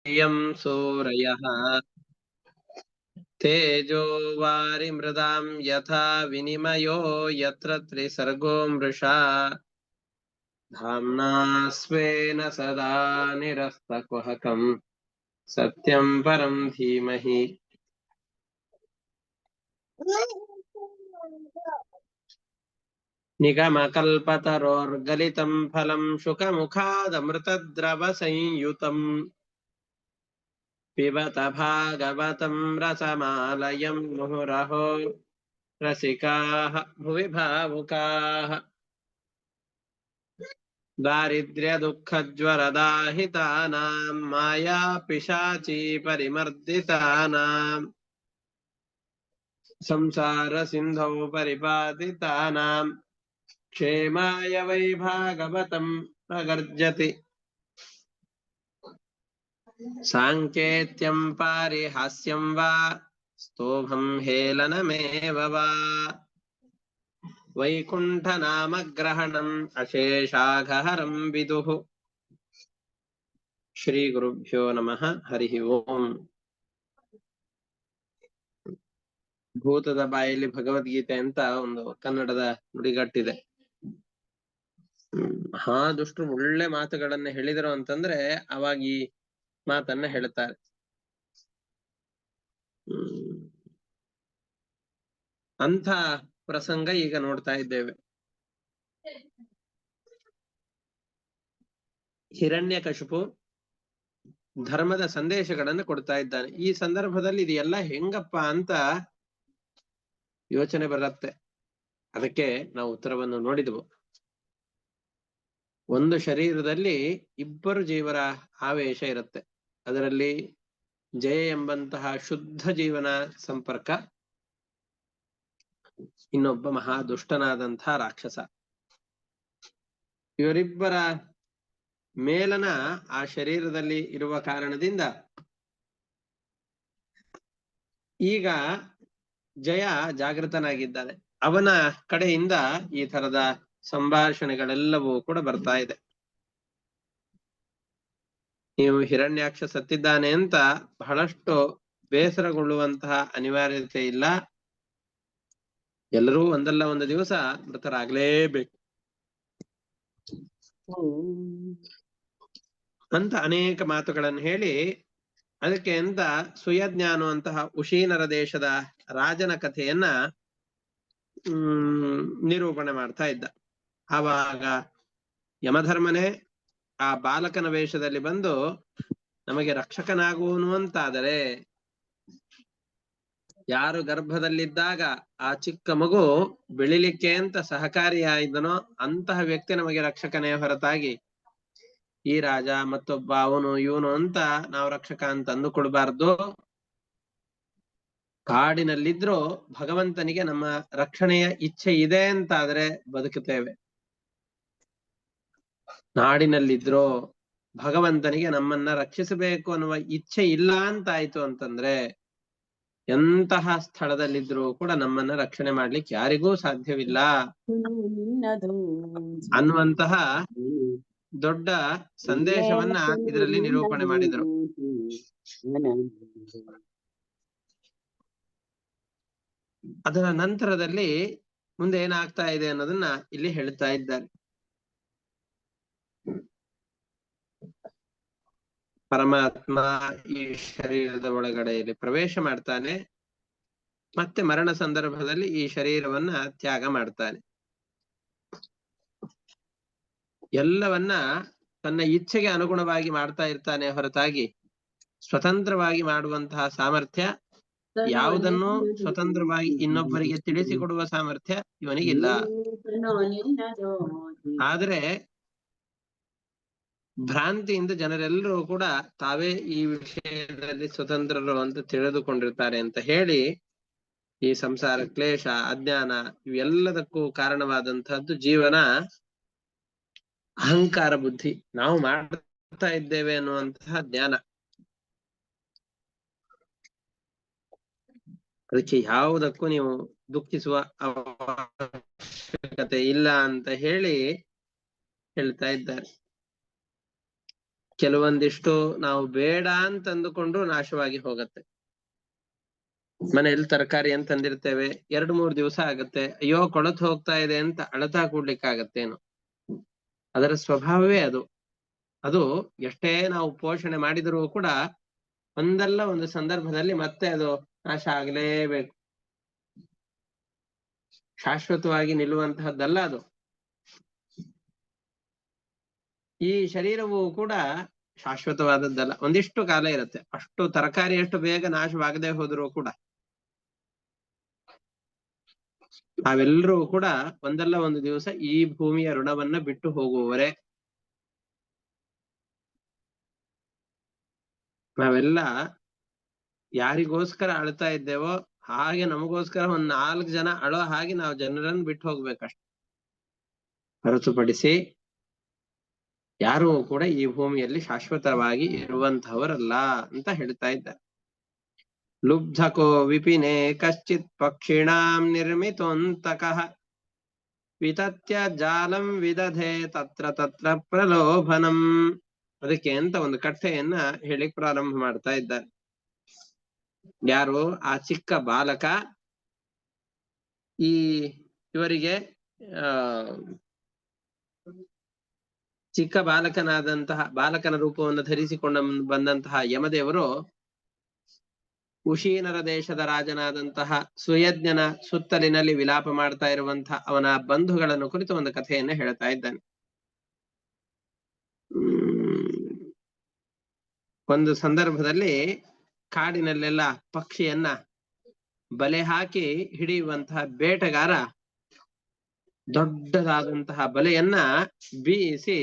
यं सूरयः तेजो वारिमृदां यथा विनिमयो यत्र त्रिसर्गो मृषा धाम्ना स्वेन सदा निरस्तकुहकम् सत्यं परं धीमहि निगमकल्पतरोर्गलितं फलं शुकमुखादमृतद्रवसंयुतम् पिबत भागवतं रसमालयं मुहुरहो रसिकाः भुवि भावुकाः दारिद्र्यदुःखज्वरदाहितानां मायापिशाची परिमर्दितानां संसारसिन्धौ परिपातितानां क्षेमाय वै भागवतं प्रगर्जति साङ्केत्यं पारिहास्यं वा स्तोभं हेलनमेव वा वैकुण्ठनामग्रहणम् अशेषाघहरं विदुः ಶ್ರೀಗುರುಭ್ಯೋ ನಮಃ ಹರಿ ಓಂ. ಭೂತದ ಬಾಯಲ್ಲಿ ಭಗವದ್ಗೀತೆ ಅಂತ ಒಂದು ಕನ್ನಡದ ನುಡಿಗಟ್ಟಿದೆ. ಮಹಾದುಷ್ಟರು ಒಳ್ಳೆ ಮಾತುಗಳನ್ನ ಹೇಳಿದರು ಅಂತಂದ್ರೆ ಅವಾಗ ಈ ಮಾತನ್ನ ಹೇಳ್ತಾರೆ. ಅಂಥ ಪ್ರಸಂಗ ಈಗ ನೋಡ್ತಾ ಇದ್ದೇವೆ. ಹಿರಣ್ಯಕಶಿಪು ಧರ್ಮದ ಸಂದೇಶಗಳನ್ನು ಕೊಡ್ತಾ ಇದ್ದಾನೆ. ಈ ಸಂದರ್ಭದಲ್ಲಿ ಇದು ಎಲ್ಲ ಹೆಂಗಪ್ಪ ಅಂತ ಯೋಚನೆ ಬರುತ್ತೆ. ಅದಕ್ಕೆ ನಾವು ಉತ್ತರವನ್ನು ನೋಡಿದೆವು. ಒಂದು ಶರೀರದಲ್ಲಿ ಇಬ್ಬರು ಜೀವರ ಆವೇಶ ಇರುತ್ತೆ. ಅದರಲ್ಲಿ ಜಯ ಎಂಬಂತಹ ಶುದ್ಧ ಜೀವನ ಸಂಪರ್ಕ, ಇನ್ನೊಬ್ಬ ಮಹಾ ದುಷ್ಟನಾದಂತಹ ರಾಕ್ಷಸ. ಇವರಿಬ್ಬರ ಮೇಲನ ಆ ಶರೀರದಲ್ಲಿ ಇರುವ ಕಾರಣದಿಂದ ಈಗ ಜಯ ಜಾಗೃತನಾಗಿದ್ದಾನೆ. ಅವನ ಕಡೆಯಿಂದ ಈ ತರದ ಸಂಭಾಷಣೆಗಳೆಲ್ಲವೂ ಕೂಡ ಬರ್ತಾ ಇದೆ. ನೀವು ಹಿರಣ್ಯಾಕ್ಷ ಸತ್ತಿದ್ದಾನೆ ಅಂತ ಬಹಳಷ್ಟು ಬೇಸರಗೊಳ್ಳುವಂತಹ ಅನಿವಾರ್ಯತೆ ಇಲ್ಲ. ಎಲ್ಲರೂ ಒಂದಲ್ಲ ಒಂದು ದಿವಸ ಮೃತರಾಗಲೇಬೇಕು ಅಂತ ಅನೇಕ ಮಾತುಗಳನ್ನು ಹೇಳಿ, ಅದಕ್ಕೆ ಅಂತ ಸುಯಜ್ಞ ಅನ್ನುವಂತಹ ಉಶೀನರ ದೇಶದ ರಾಜನ ಕಥೆಯನ್ನ ನಿರೂಪಣೆ ಮಾಡ್ತಾ ಇದ್ದ. ಆವಾಗ ಯಮಧರ್ಮನೇ ಆ ಬಾಲಕನ ವೇಷದಲ್ಲಿ ಬಂದು ನಮಗೆ ರಕ್ಷಕನಾಗುವನು ಅಂತಾದರೆ, ಯಾರು ಗರ್ಭದಲ್ಲಿದ್ದಾಗ ಆ ಚಿಕ್ಕ ಮಗು ಬೆಳಿಲಿಕ್ಕೆ ಅಂತ ಸಹಕಾರಿಯಾಯಿದನೋ ಅಂತಹ ವ್ಯಕ್ತಿ ನಮಗೆ ರಕ್ಷಕನೇ ಹೊರತಾಗಿ ಈ ರಾಜ ಮತ್ತೊಬ್ಬ ಅವನು ಇವನು ಅಂತ ನಾವು ರಕ್ಷಕ ಅಂತ ಅಂದುಕೊಳ್ಬಾರ್ದು. ಕಾಡಿನಲ್ಲಿದ್ರೂ ಭಗವಂತನಿಗೆ ನಮ್ಮ ರಕ್ಷಣೆಯ ಇಚ್ಛೆ ಇದೆ ಅಂತಾದ್ರೆ ಬದುಕುತ್ತೇವೆ. ನಾಡಿನಲ್ಲಿದ್ರೋ ಭಗವಂತನಿಗೆ ನಮ್ಮನ್ನ ರಕ್ಷಿಸಬೇಕು ಅನ್ನುವ ಇಚ್ಛೆ ಇಲ್ಲ ಅಂತಾಯ್ತು ಅಂತಂದ್ರೆ ಎಂತಹ ಸ್ಥಳದಲ್ಲಿದ್ರೂ ಕೂಡ ನಮ್ಮನ್ನ ರಕ್ಷಣೆ ಮಾಡ್ಲಿಕ್ಕೆ ಯಾರಿಗೂ ಸಾಧ್ಯವಿಲ್ಲ ಅನ್ನುವಂತಹ ದೊಡ್ಡ ಸಂದೇಶವನ್ನ ಇದರಲ್ಲಿ ನಿರೂಪಣೆ ಮಾಡಿದರು. ಅದರ ನಂತರದಲ್ಲಿ ಮುಂದೆ ಏನಾಗ್ತಾ ಇದೆ ಅನ್ನೋದನ್ನ ಇಲ್ಲಿ ಹೇಳ್ತಾ ಇದ್ದಾರೆ. ಪರಮಾತ್ಮ ಈ ಶರೀರದ ಒಳಗಡೆಯಲ್ಲಿ ಪ್ರವೇಶ ಮಾಡ್ತಾನೆ, ಮತ್ತೆ ಮರಣ ಸಂದರ್ಭದಲ್ಲಿ ಈ ಶರೀರವನ್ನ ತ್ಯಾಗ ಮಾಡ್ತಾನೆ. ಎಲ್ಲವನ್ನ ತನ್ನ ಇಚ್ಛೆಗೆ ಅನುಗುಣವಾಗಿ ಮಾಡ್ತಾ ಇರ್ತಾನೆ ಹೊರತಾಗಿ ಸ್ವತಂತ್ರವಾಗಿ ಮಾಡುವಂತಹ ಸಾಮರ್ಥ್ಯ, ಯಾವುದನ್ನು ಸ್ವತಂತ್ರವಾಗಿ ಇನ್ನೊಬ್ಬರಿಗೆ ತಿಳಿಸಿಕೊಡುವ ಸಾಮರ್ಥ್ಯ ಇವನಿಗಿಲ್ಲ. ಆದ್ರೆ ಭ್ರಾಂತಿಯಿಂದ ಜನರೆಲ್ಲರೂ ಕೂಡ ತಾವೇ ಈ ವಿಷಯದಲ್ಲಿ ಸ್ವತಂತ್ರರು ಅಂತ ತಿಳಿದುಕೊಂಡಿರ್ತಾರೆ ಅಂತ ಹೇಳಿ ಈ ಸಂಸಾರ ಕ್ಲೇಶ ಅಜ್ಞಾನ ಇವೆಲ್ಲದಕ್ಕೂ ಕಾರಣವಾದಂತಹದ್ದು ಜೀವನ ಅಹಂಕಾರ ಬುದ್ಧಿ, ನಾವು ಮಾಡ್ತಾ ಇದ್ದೇವೆ ಅನ್ನುವಂತಹ ಜ್ಞಾನ. ಅದಕ್ಕೆ ಯಾವುದಕ್ಕೂ ನೀವು ದುಃಖಿಸುವ ಅವಶ್ಯಕತೆ ಇಲ್ಲ ಅಂತ ಹೇಳಿ ಹೇಳ್ತಾ ಇದ್ದಾರೆ. ಕೆಲವೊಂದಿಷ್ಟು ನಾವು ಬೇಡ ಅಂತ ಅಂದುಕೊಂಡು ನಾಶವಾಗಿ ಹೋಗತ್ತೆ. ಮನೆಯಲ್ಲಿ ತರಕಾರಿ ಅಂತ ತಂದಿರ್ತೇವೆ, 2-3 ದಿವಸ ಆಗತ್ತೆ, ಅಯ್ಯೋ ಕೊಳತು ಹೋಗ್ತಾ ಇದೆ ಅಂತ ಅಳತಾ ಕೂಡ್ಲಿಕ್ಕಾಗತ್ತೇನು? ಅದರ ಸ್ವಭಾವವೇ ಅದು. ಅದು ಎಷ್ಟೇ ನಾವು ಪೋಷಣೆ ಮಾಡಿದರೂ ಕೂಡ ಒಂದಲ್ಲ ಒಂದು ಸಂದರ್ಭದಲ್ಲಿ ಮತ್ತೆ ಅದು ನಾಶ ಆಗಲೇಬೇಕು. ಶಾಶ್ವತವಾಗಿ ನಿಲ್ಲುವಂತಹದ್ದಲ್ಲ ಅದು. ಈ ಶರೀರವು ಕೂಡ ಶಾಶ್ವತವಾದದ್ದಲ್ಲ, ಒಂದಿಷ್ಟು ಕಾಲ ಇರುತ್ತೆ. ಅಷ್ಟು ತರಕಾರಿ ಎಷ್ಟು ಬೇಗ ನಾಶವಾಗದೆ ಹೋದರೂ ಕೂಡ ನಾವೆಲ್ಲರೂ ಕೂಡ ಒಂದಲ್ಲ ಒಂದು ದಿವಸ ಈ ಭೂಮಿಯ ಋಣವನ್ನ ಬಿಟ್ಟು ಹೋಗುವವರೇ. ನಾವೆಲ್ಲ ಯಾರಿಗೋಸ್ಕರ ಅಳ್ತಾ ಇದ್ದೇವೋ ಹಾಗೆ ನಮಗೋಸ್ಕರ 4 ಜನ ಅಳೋ ಹಾಗೆ ನಾವು ಜನರನ್ನು ಬಿಟ್ಟು ಹೋಗ್ಬೇಕಷ್ಟೆ. ಹೊರತುಪಡಿಸಿ ಯಾರೂ ಕೂಡ ಈ ಭೂಮಿಯಲ್ಲಿ ಶಾಶ್ವತವಾಗಿ ಇರುವಂತಹವರಲ್ಲ ಅಂತ ಹೇಳ್ತಾ ಇದ್ದಾರೆ. ಲುಬ್ಧಕೋ ವಿಪಿನೆ ಕಶ್ಚಿತ್ ಪಕ್ಷಿಣಾಂ ನಿರ್ಮಿತೋಂತಕಃ ವಿತತ್ಯ ಜಾಲಂ ವಿದಧೆ ತತ್ರ ತತ್ರ ಪ್ರಲೋಭನಂ. ಅದಕ್ಕೆ ಅಂತ ಒಂದು ಕಥೆಯನ್ನ ಹೇಳಿಕ್ ಪ್ರಾರಂಭ ಮಾಡ್ತಾ ಇದ್ದಾರೆ. ಯಾರು? ಆ ಚಿಕ್ಕ ಬಾಲಕ ಇವರಿಗೆ ಚಿಕ್ಕ ಬಾಲಕನ ರೂಪವನ್ನು ಧರಿಸಿಕೊಂಡ ಬಂದಂತಹ ಯಮದೇವರು ಉಶೀನರ ದೇಶದ ರಾಜನಾದಂತಹ ಸುಯಜ್ಞನ ಸುತ್ತಲಿನಲ್ಲಿ ವಿಲಾಪ ಮಾಡ್ತಾ ಇರುವಂತಹ ಅವನ ಬಂಧುಗಳನ್ನು ಕುರಿತು ಒಂದು ಕಥೆಯನ್ನ ಹೇಳ್ತಾ ಇದ್ದಾನೆ. ಒಂದು ಸಂದರ್ಭದಲ್ಲಿ ಕಾಡಿನಲ್ಲೆಲ್ಲ ಪಕ್ಷಿಯನ್ನ ಬಲೆ ಹಾಕಿ ಹಿಡಿಯುವಂತಹ ಬೇಟೆಗಾರ ದೊಡ್ಡದಾದಂತಹ ಬಲೆಯನ್ನ ಬೀಸಿ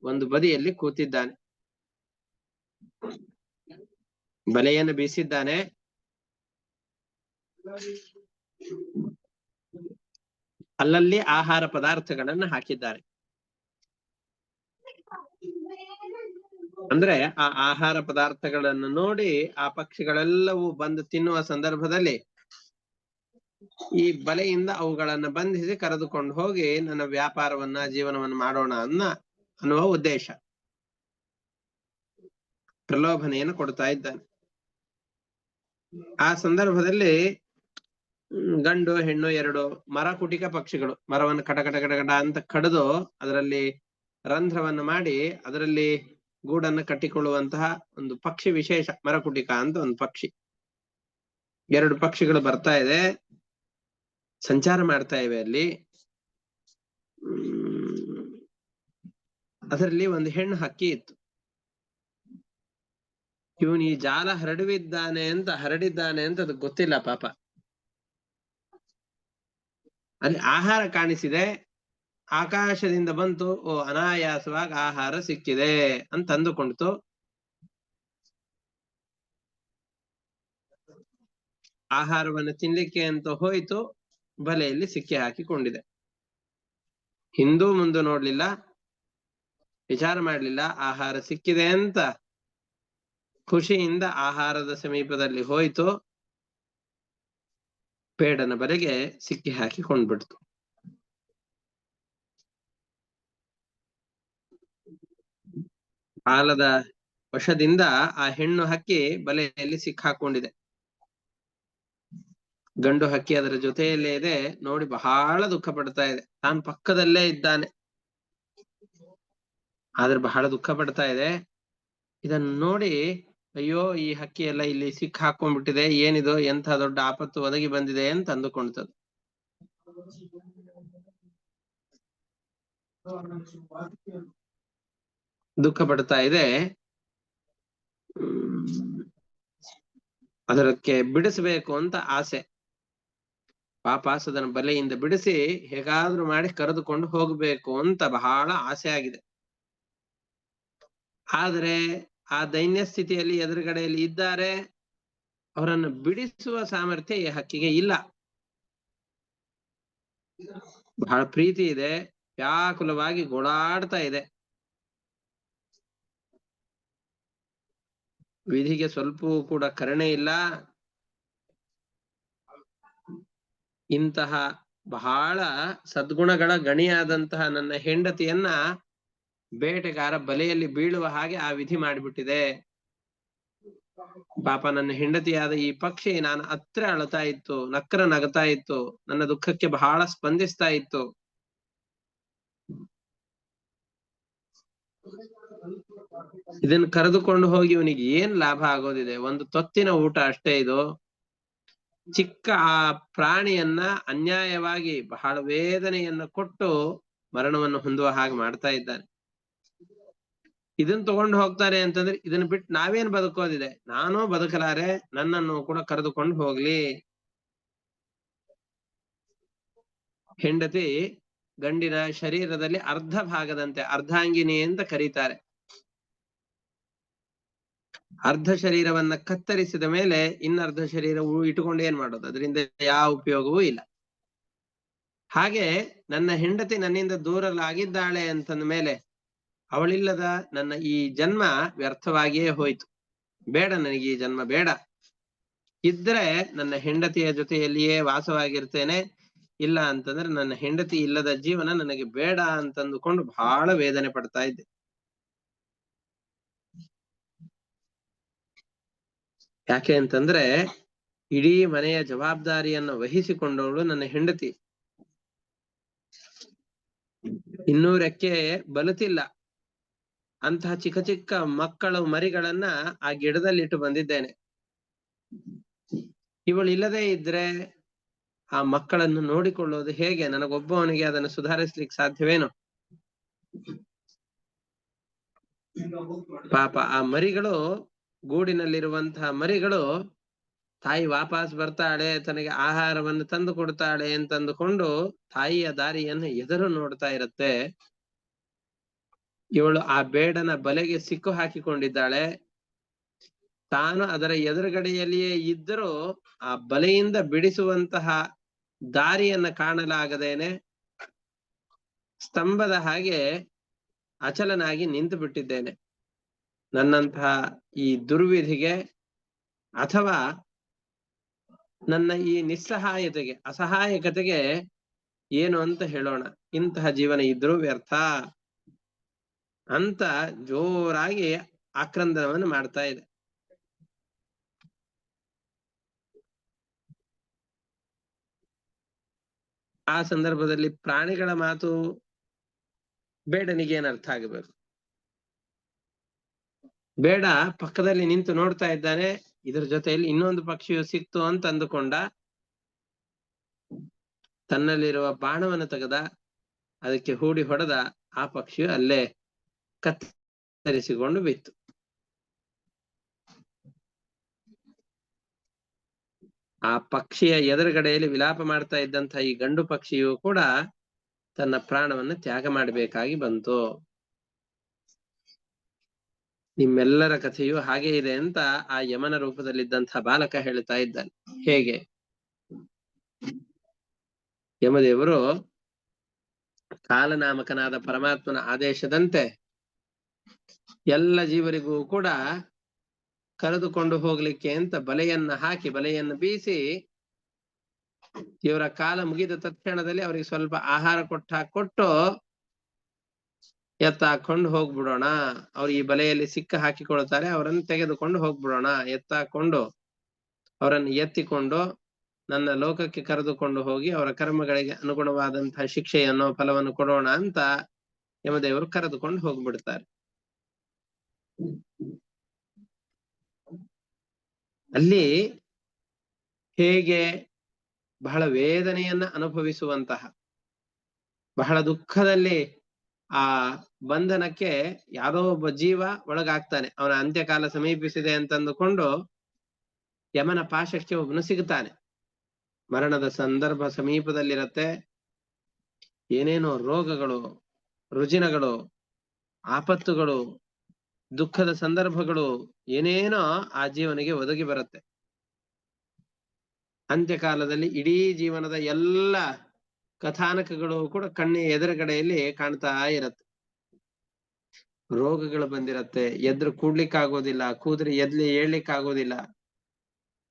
ಒಂದು ಬದಿಯಲ್ಲಿ ಕೂತಿದ್ದಾನೆ. ಬಲೆಯನ್ನು ಬೀಸಿದ್ದಾನೆ. ಅಲ್ಲಲ್ಲಿ ಆಹಾರ ಪದಾರ್ಥಗಳನ್ನು ಹಾಕಿದ್ದಾರೆ. ಅಂದ್ರೆ ಆ ಆಹಾರ ಪದಾರ್ಥಗಳನ್ನು ನೋಡಿ ಆ ಪಕ್ಷಿಗಳೆಲ್ಲವೂ ಬಂದು ತಿನ್ನುವ ಸಂದರ್ಭದಲ್ಲಿ ಈ ಬಲೆಯಿಂದ ಅವುಗಳನ್ನ ಬಂಧಿಸಿ ಕರೆದುಕೊಂಡು ಹೋಗಿ ನನ್ನ ವ್ಯಾಪಾರವನ್ನ ಜೀವನವನ್ನು ಮಾಡೋಣ ಅನ್ನುವ ಉದ್ದೇಶ. ಪ್ರಲೋಭನೆಯನ್ನು ಕೊಡ್ತಾ ಇದ್ದಾನೆ. ಆ ಸಂದರ್ಭದಲ್ಲಿ ಗಂಡು ಹೆಣ್ಣು 2 ಮರಕುಟಿಕ ಪಕ್ಷಿಗಳು ಮರವನ್ನು ಕಟಕಟ ಅಂತ ಕಡಿದು ಅದರಲ್ಲಿ ರಂಧ್ರವನ್ನು ಮಾಡಿ ಅದರಲ್ಲಿ ಗೂಡನ್ನು ಕಟ್ಟಿಕೊಳ್ಳುವಂತಹ ಒಂದು ಪಕ್ಷಿ ವಿಶೇಷ, ಮರಕುಟಿಕ ಅಂತ ಒಂದು ಪಕ್ಷಿ. 2 ಪಕ್ಷಿಗಳು ಬರ್ತಾ ಇದೆ, ಸಂಚಾರ ಮಾಡ್ತಾ ಇವೆ ಅಲ್ಲಿ. ಅದರಲ್ಲಿ ಒಂದು ಹೆಣ್ಣು ಹಕ್ಕಿ ಇತ್ತು. ಇವನು ಈ ಜಾಲ ಹರಡಿದ್ದಾನೆ ಅಂತ ಅದು ಗೊತ್ತಿಲ್ಲ ಪಾಪ. ಅಲ್ಲಿ ಆಹಾರ ಕಾಣಿಸಿದೆ, ಆಕಾಶದಿಂದ ಬಂತು, ಓ ಅನಾಯಾಸವಾಗಿ ಆಹಾರ ಸಿಕ್ಕಿದೆ ಅಂತ ಅಂದುಕೊಂಡಿತು. ಆಹಾರವನ್ನು ತಿನ್ಲಿಕ್ಕೆ ಅಂತ ಹೋಯ್ತು, ಬಲೆಯಲ್ಲಿ ಸಿಕ್ಕಿ ಹಾಕಿಕೊಂಡಿದೆ. ಹಿಂದೂ ಮುಂದೆ ನೋಡ್ಲಿಲ್ಲ, ವಿಚಾರ ಮಾಡ್ಲಿಲ್ಲ. ಆಹಾರ ಸಿಕ್ಕಿದೆ ಅಂತ ಖುಷಿಯಿಂದ ಆಹಾರದ ಸಮೀಪದಲ್ಲಿ ಹೋಯ್ತು, ಪೇಡನ ಬಲೆಗೆ ಸಿಕ್ಕಿ ಹಾಕಿಕೊಂಡ್ಬಿಡ್ತು. ಕಾಲದ ವಶದಿಂದ ಆ ಹೆಣ್ಣು ಹಕ್ಕಿ ಬಲೆಯಲ್ಲಿ ಸಿಕ್ಕಾಕೊಂಡಿದೆ. ಗಂಡು ಹಕ್ಕಿ ಅದರ ಜೊತೆಯಲ್ಲೇ ಇದೆ. ನೋಡಿ ಬಹಳ ದುಃಖ ಪಡ್ತಾ ಇದೆ. ತಾನು ಪಕ್ಕದಲ್ಲೇ ಇದ್ದಾನೆ, ಆದ್ರೆ ಬಹಳ ದುಃಖ ಪಡ್ತಾ ಇದೆ. ಇದನ್ನು ನೋಡಿ ಅಯ್ಯೋ ಈ ಹಕ್ಕಿ ಎಲ್ಲ ಇಲ್ಲಿ ಸಿಕ್ಕಾಕೊಂಡ್ಬಿಟ್ಟಿದೆ, ಏನಿದು, ಎಂಥ ದೊಡ್ಡ ಆಪತ್ತು ಒದಗಿ ಬಂದಿದೆ ಅಂತ ಅಂದುಕೊಂಡ್ತದೆ. ದುಃಖ ಪಡ್ತಾ ಇದೆ. ಅದಕ್ಕೆ ಬಿಡಿಸಬೇಕು ಅಂತ ಆಸೆ. ವಾಪಸ್ ಅದನ್ನ ಬಲೆಯಿಂದ ಬಿಡಿಸಿ ಹೇಗಾದ್ರೂ ಮಾಡಿ ಕರೆದುಕೊಂಡು ಹೋಗ್ಬೇಕು ಅಂತ ಬಹಳ ಆಸೆ ಆಗಿದೆ. ಆದ್ರೆ ಆ ದೈನ್ಯ ಸ್ಥಿತಿಯಲ್ಲಿ ಎದುರುಗಡೆಯಲ್ಲಿ ಇದ್ದಾರೆ, ಅವರನ್ನು ಬಿಡಿಸುವ ಸಾಮರ್ಥ್ಯ ಈ ಹಕ್ಕಿಗೆ ಇಲ್ಲ. ಬಹಳ ಪ್ರೀತಿ ಇದೆ, ವ್ಯಾಕುಲವಾಗಿ ಗೋಳಾಡ್ತಾ ಇದೆ. ವಿಧಿಗೆ ಸ್ವಲ್ಪವೂ ಕೂಡ ಕರುಣೆ ಇಲ್ಲ. ಇಂತಹ ಬಹಳ ಸದ್ಗುಣಗಳ ಗಣಿಯಾದಂತಹ ನನ್ನ ಹೆಂಡತಿಯನ್ನ ಬೇಟೆಗಾರ ಬಲೆಯಲ್ಲಿ ಬೀಳುವ ಹಾಗೆ ಆ ವಿಧಿ ಮಾಡಿಬಿಟ್ಟಿದೆ. ಪಾಪ ನನ್ನ ಹೆಂಡತಿಯಾದ ಈ ಪಕ್ಷಿ ನಾನು ಹತ್ರ ಅಳ್ತಾ ಇತ್ತು, ನಕ್ರ ನಗತಾ ಇತ್ತು, ನನ್ನ ದುಃಖಕ್ಕೆ ಬಹಳ ಸ್ಪಂದಿಸ್ತಾ ಇತ್ತು. ಇದನ್ನು ಕರೆದುಕೊಂಡು ಹೋಗಿ ಇವನಿಗೆ ಏನ್ ಲಾಭ ಆಗೋದಿದೆ? ಒಂದು ತೊತ್ತಿನ ಊಟ ಅಷ್ಟೇ ಇದು. ಚಿಕ್ಕ ಆ ಪ್ರಾಣಿಯನ್ನ ಅನ್ಯಾಯವಾಗಿ ಬಹಳ ವೇದನೆಯನ್ನ ಕೊಟ್ಟು ಮರಣವನ್ನು ಹೊಂದುವ ಹಾಗೆ ಮಾಡ್ತಾ ಇದ್ದಾನೆ. ಇದನ್ನ ತಗೊಂಡು ಹೋಗ್ತಾರೆ ಅಂತಂದ್ರೆ ಇದನ್ನ ಬಿಟ್ಟು ನಾವೇನ್ ಬದುಕೋದಿದೆ? ನಾನೂ ಬದುಕಲಾರೆ, ನನ್ನನ್ನು ಕೂಡ ಕರೆದುಕೊಂಡು ಹೋಗ್ಲಿ. ಹೆಂಡತಿ ಗಂಡಿನ ಶರೀರದಲ್ಲಿ ಅರ್ಧ ಭಾಗದಂತೆ ಅರ್ಧಾಂಗಿನಿ ಅಂತ ಕರೀತಾರೆ. ಅರ್ಧ ಶರೀರವನ್ನ ಕತ್ತರಿಸಿದ ಮೇಲೆ ಇನ್ನರ್ಧ ಶರೀರ ಇಟ್ಟುಕೊಂಡು ಏನ್ ಮಾಡೋದು? ಅದರಿಂದ ಯಾವ ಉಪಯೋಗವೂ ಇಲ್ಲ. ಹಾಗೆ ನನ್ನ ಹೆಂಡತಿ ನನ್ನಿಂದ ದೂರಲಾಗಿದ್ದಾಳೆ ಅಂತಂದ ಮೇಲೆ ಅವಳಿಲ್ಲದ ನನ್ನ ಈ ಜನ್ಮ ವ್ಯರ್ಥವಾಗಿಯೇ ಹೋಯ್ತು. ಬೇಡ, ನನಗೆ ಈ ಜನ್ಮ ಬೇಡ. ಇದ್ರೆ ನನ್ನ ಹೆಂಡತಿಯ ಜೊತೆಯಲ್ಲಿಯೇ ವಾಸವಾಗಿರ್ತೇನೆ, ಇಲ್ಲ ಅಂತಂದ್ರೆ ನನ್ನ ಹೆಂಡತಿ ಇಲ್ಲದ ಜೀವನ ನನಗೆ ಬೇಡ ಅಂತಂದುಕೊಂಡು ಬಹಳ ವೇದನೆ ಪಡ್ತಾ ಇದ್ದೆ. ಯಾಕೆ ಅಂತಂದ್ರೆ ಇಡೀ ಮನೆಯ ಜವಾಬ್ದಾರಿಯನ್ನು ವಹಿಸಿಕೊಂಡವಳು ನನ್ನ ಹೆಂಡತಿ. ಇನ್ನೂ ರೆಕ್ಕೆ ಬಲುತ್ತಿಲ್ಲ ಅಂತಹ ಚಿಕ್ಕ ಚಿಕ್ಕ ಮಕ್ಕಳು ಮರಿಗಳನ್ನ ಆ ಗಿಡದಲ್ಲಿಟ್ಟು ಬಂದಿದ್ದೇನೆ. ಇವಳು ಇಲ್ಲದೆ ಇದ್ರೆ ಆ ಮಕ್ಕಳನ್ನು ನೋಡಿಕೊಳ್ಳುವುದು ಹೇಗೆ? ನನಗೊಬ್ಬವನಿಗೆ ಅದನ್ನು ಸುಧಾರಿಸ್ಲಿಕ್ಕೆ ಸಾಧ್ಯವೇನು? ಪಾಪ ಆ ಮರಿಗಳು, ಗೂಡಿನಲ್ಲಿರುವಂತಹ ಮರಿಗಳು, ತಾಯಿ ವಾಪಸ್ ಬರ್ತಾಳೆ, ತನಗೆ ಆಹಾರವನ್ನು ತಂದು ಕೊಡ್ತಾಳೆ ಅಂತಂದುಕೊಂಡು ತಾಯಿಯ ದಾರಿಯನ್ನು ಎದುರು ನೋಡ್ತಾ ಇರುತ್ತೆ. ಇವಳು ಆ ಬೇಡನ ಬಲೆಗೆ ಸಿಕ್ಕು ಹಾಕಿಕೊಂಡಿದ್ದಾಳೆ. ತಾನು ಅದರ ಎದುರುಗಡೆಯಲ್ಲಿಯೇ ಇದ್ದರೂ ಆ ಬಲೆಯಿಂದ ಬಿಡಿಸುವಂತಹ ದಾರಿಯನ್ನ ಕಾಣಲಾಗದೇನೆ ಸ್ತಂಭದ ಹಾಗೆ ಅಚಲನಾಗಿ ನಿಂತು ಬಿಟ್ಟಿದ್ದೇನೆ. ನನ್ನಂತಹ ಈ ದುರ್ವಿಧಿಗೆ ಅಥವಾ ನನ್ನ ಈ ನಿಸ್ಸಹಾಯತೆಗೆ, ಅಸಹಾಯಕತೆಗೆ ಏನು ಅಂತ ಹೇಳೋಣ? ಇಂತಹ ಜೀವನ ಇದ್ರೂ ವ್ಯರ್ಥ ಅಂತ ಜೋರಾಗಿ ಆಕ್ರಂದನವನ್ನು ಮಾಡ್ತಾ ಇದೆ. ಆ ಸಂದರ್ಭದಲ್ಲಿ ಪ್ರಾಣಿಗಳ ಮಾತು ಬೇಡನಿಗೆ ಏನ್ ಅರ್ಥ ಆಗಬೇಕು? ಬೇಡ ಪಕ್ಕದಲ್ಲಿ ನಿಂತು ನೋಡ್ತಾ ಇದ್ದಾನೆ, ಇದ್ರ ಜೊತೆಯಲ್ಲಿ ಇನ್ನೊಂದು ಪಕ್ಷಿಯು ಸಿಕ್ತು ಅಂತ ಅಂದುಕೊಂಡ, ತನ್ನಲ್ಲಿರುವ ಬಾಣವನ್ನು ತೆಗೆದ, ಅದಕ್ಕೆ ಹೂಡಿ ಹೊಡೆದ. ಆ ಪಕ್ಷಿಯು ಅಲ್ಲೇ ಕತ್ತರಿಸಿಕೊಂಡು ಬಿತ್ತು. ಆ ಪಕ್ಷಿಯ ಎದುರುಗಡೆಯಲ್ಲಿ ವಿಲಾಪ ಮಾಡ್ತಾ ಇದ್ದಂತಹ ಈ ಗಂಡು ಪಕ್ಷಿಯು ಕೂಡ ತನ್ನ ಪ್ರಾಣವನ್ನು ತ್ಯಾಗ ಮಾಡಬೇಕಾಗಿ ಬಂತು. ನಿಮ್ಮೆಲ್ಲರ ಕಥೆಯು ಹಾಗೆ ಇದೆ ಅಂತ ಆ ಯಮನ ರೂಪದಲ್ಲಿದ್ದಂತಹ ಬಾಲಕ ಹೇಳ್ತಾ ಇದ್ದಾನೆ. ಹೇಗೆ? ಯಮದೇವರು ಕಾಲನಾಮಕನಾದ ಪರಮಾತ್ಮನ ಆದೇಶದಂತೆ ಎಲ್ಲ ಜೀವರಿಗೂ ಕೂಡ ಕರೆದುಕೊಂಡು ಹೋಗ್ಲಿಕ್ಕೆ ಅಂತ ಬಲೆಯನ್ನ ಹಾಕಿ, ಬಲೆಯನ್ನು ಬೀಸಿ, ಇವರ ಕಾಲ ಮುಗಿದ ತಕ್ಷಣದಲ್ಲಿ ಅವರಿಗೆ ಸ್ವಲ್ಪ ಆಹಾರ ಕೊಟ್ಟು ಎತ್ತಾಕೊಂಡು ಹೋಗ್ಬಿಡೋಣ, ಅವ್ರು ಈ ಬಲೆಯಲ್ಲಿ ಸಿಕ್ಕ ಹಾಕಿಕೊಳ್ತಾರೆ, ಅವರನ್ನು ತೆಗೆದುಕೊಂಡು ಹೋಗ್ಬಿಡೋಣ, ಎತ್ತಾಕೊಂಡು ಅವರನ್ನು ಎತ್ತಿಕೊಂಡು ನನ್ನ ಲೋಕಕ್ಕೆ ಕರೆದುಕೊಂಡು ಹೋಗಿ ಅವರ ಕರ್ಮಗಳಿಗೆ ಅನುಗುಣವಾದಂತಹ ಶಿಕ್ಷೆಯನ್ನು, ಫಲವನ್ನು ಕೊಡೋಣ ಅಂತ ಯಮದೇವರು ಕರೆದುಕೊಂಡು ಹೋಗ್ಬಿಡ್ತಾರೆ. ಅಲ್ಲಿ ಹೇಗೆ ಬಹಳ ವೇದನೆಯನ್ನ ಅನುಭವಿಸುವಂತಹ, ಬಹಳ ದುಃಖದಲ್ಲಿ ಆ ಬಂಧನಕ್ಕೆ ಯಾವುದೋ ಒಬ್ಬ ಜೀವ ಒಳಗಾಗ್ತಾನೆ. ಅವನ ಅಂತ್ಯಕಾಲ ಸಮೀಪಿಸಿದೆ ಅಂತಂದುಕೊಂಡು ಯಮನ ಪಾಶಕ್ಕೆ ಒಬ್ಬನು ಸಿಗುತ್ತಾನೆ. ಮರಣದ ಸಂದರ್ಭ ಸಮೀಪದಲ್ಲಿರತ್ತೆ. ಏನೇನೋ ರೋಗಗಳು, ರುಜಿನಗಳು, ಆಪತ್ತುಗಳು, ದುಃಖದ ಸಂದರ್ಭಗಳು ಏನೇನೋ ಆ ಜೀವನಿಗೆ ಒದಗಿ ಬರುತ್ತೆ. ಅಂತ್ಯಕಾಲದಲ್ಲಿ ಇಡೀ ಜೀವನದ ಎಲ್ಲ ಕಥಾನಕಗಳು ಕೂಡ ಕಣ್ಣಿನ ಎದುರುಗಡೆಯಲ್ಲಿ ಕಾಣ್ತಾ ಇರತ್ತೆ. ರೋಗಗಳು ಬಂದಿರತ್ತೆ, ಎದ್ರು ಕೂಡ್ಲಿಕ್ಕಾಗೋದಿಲ್ಲ, ಕೂದ್ರೆ ಎದ್ಲಿ ಏಳ್ಲಿಕ್ಕಾಗೋದಿಲ್ಲ,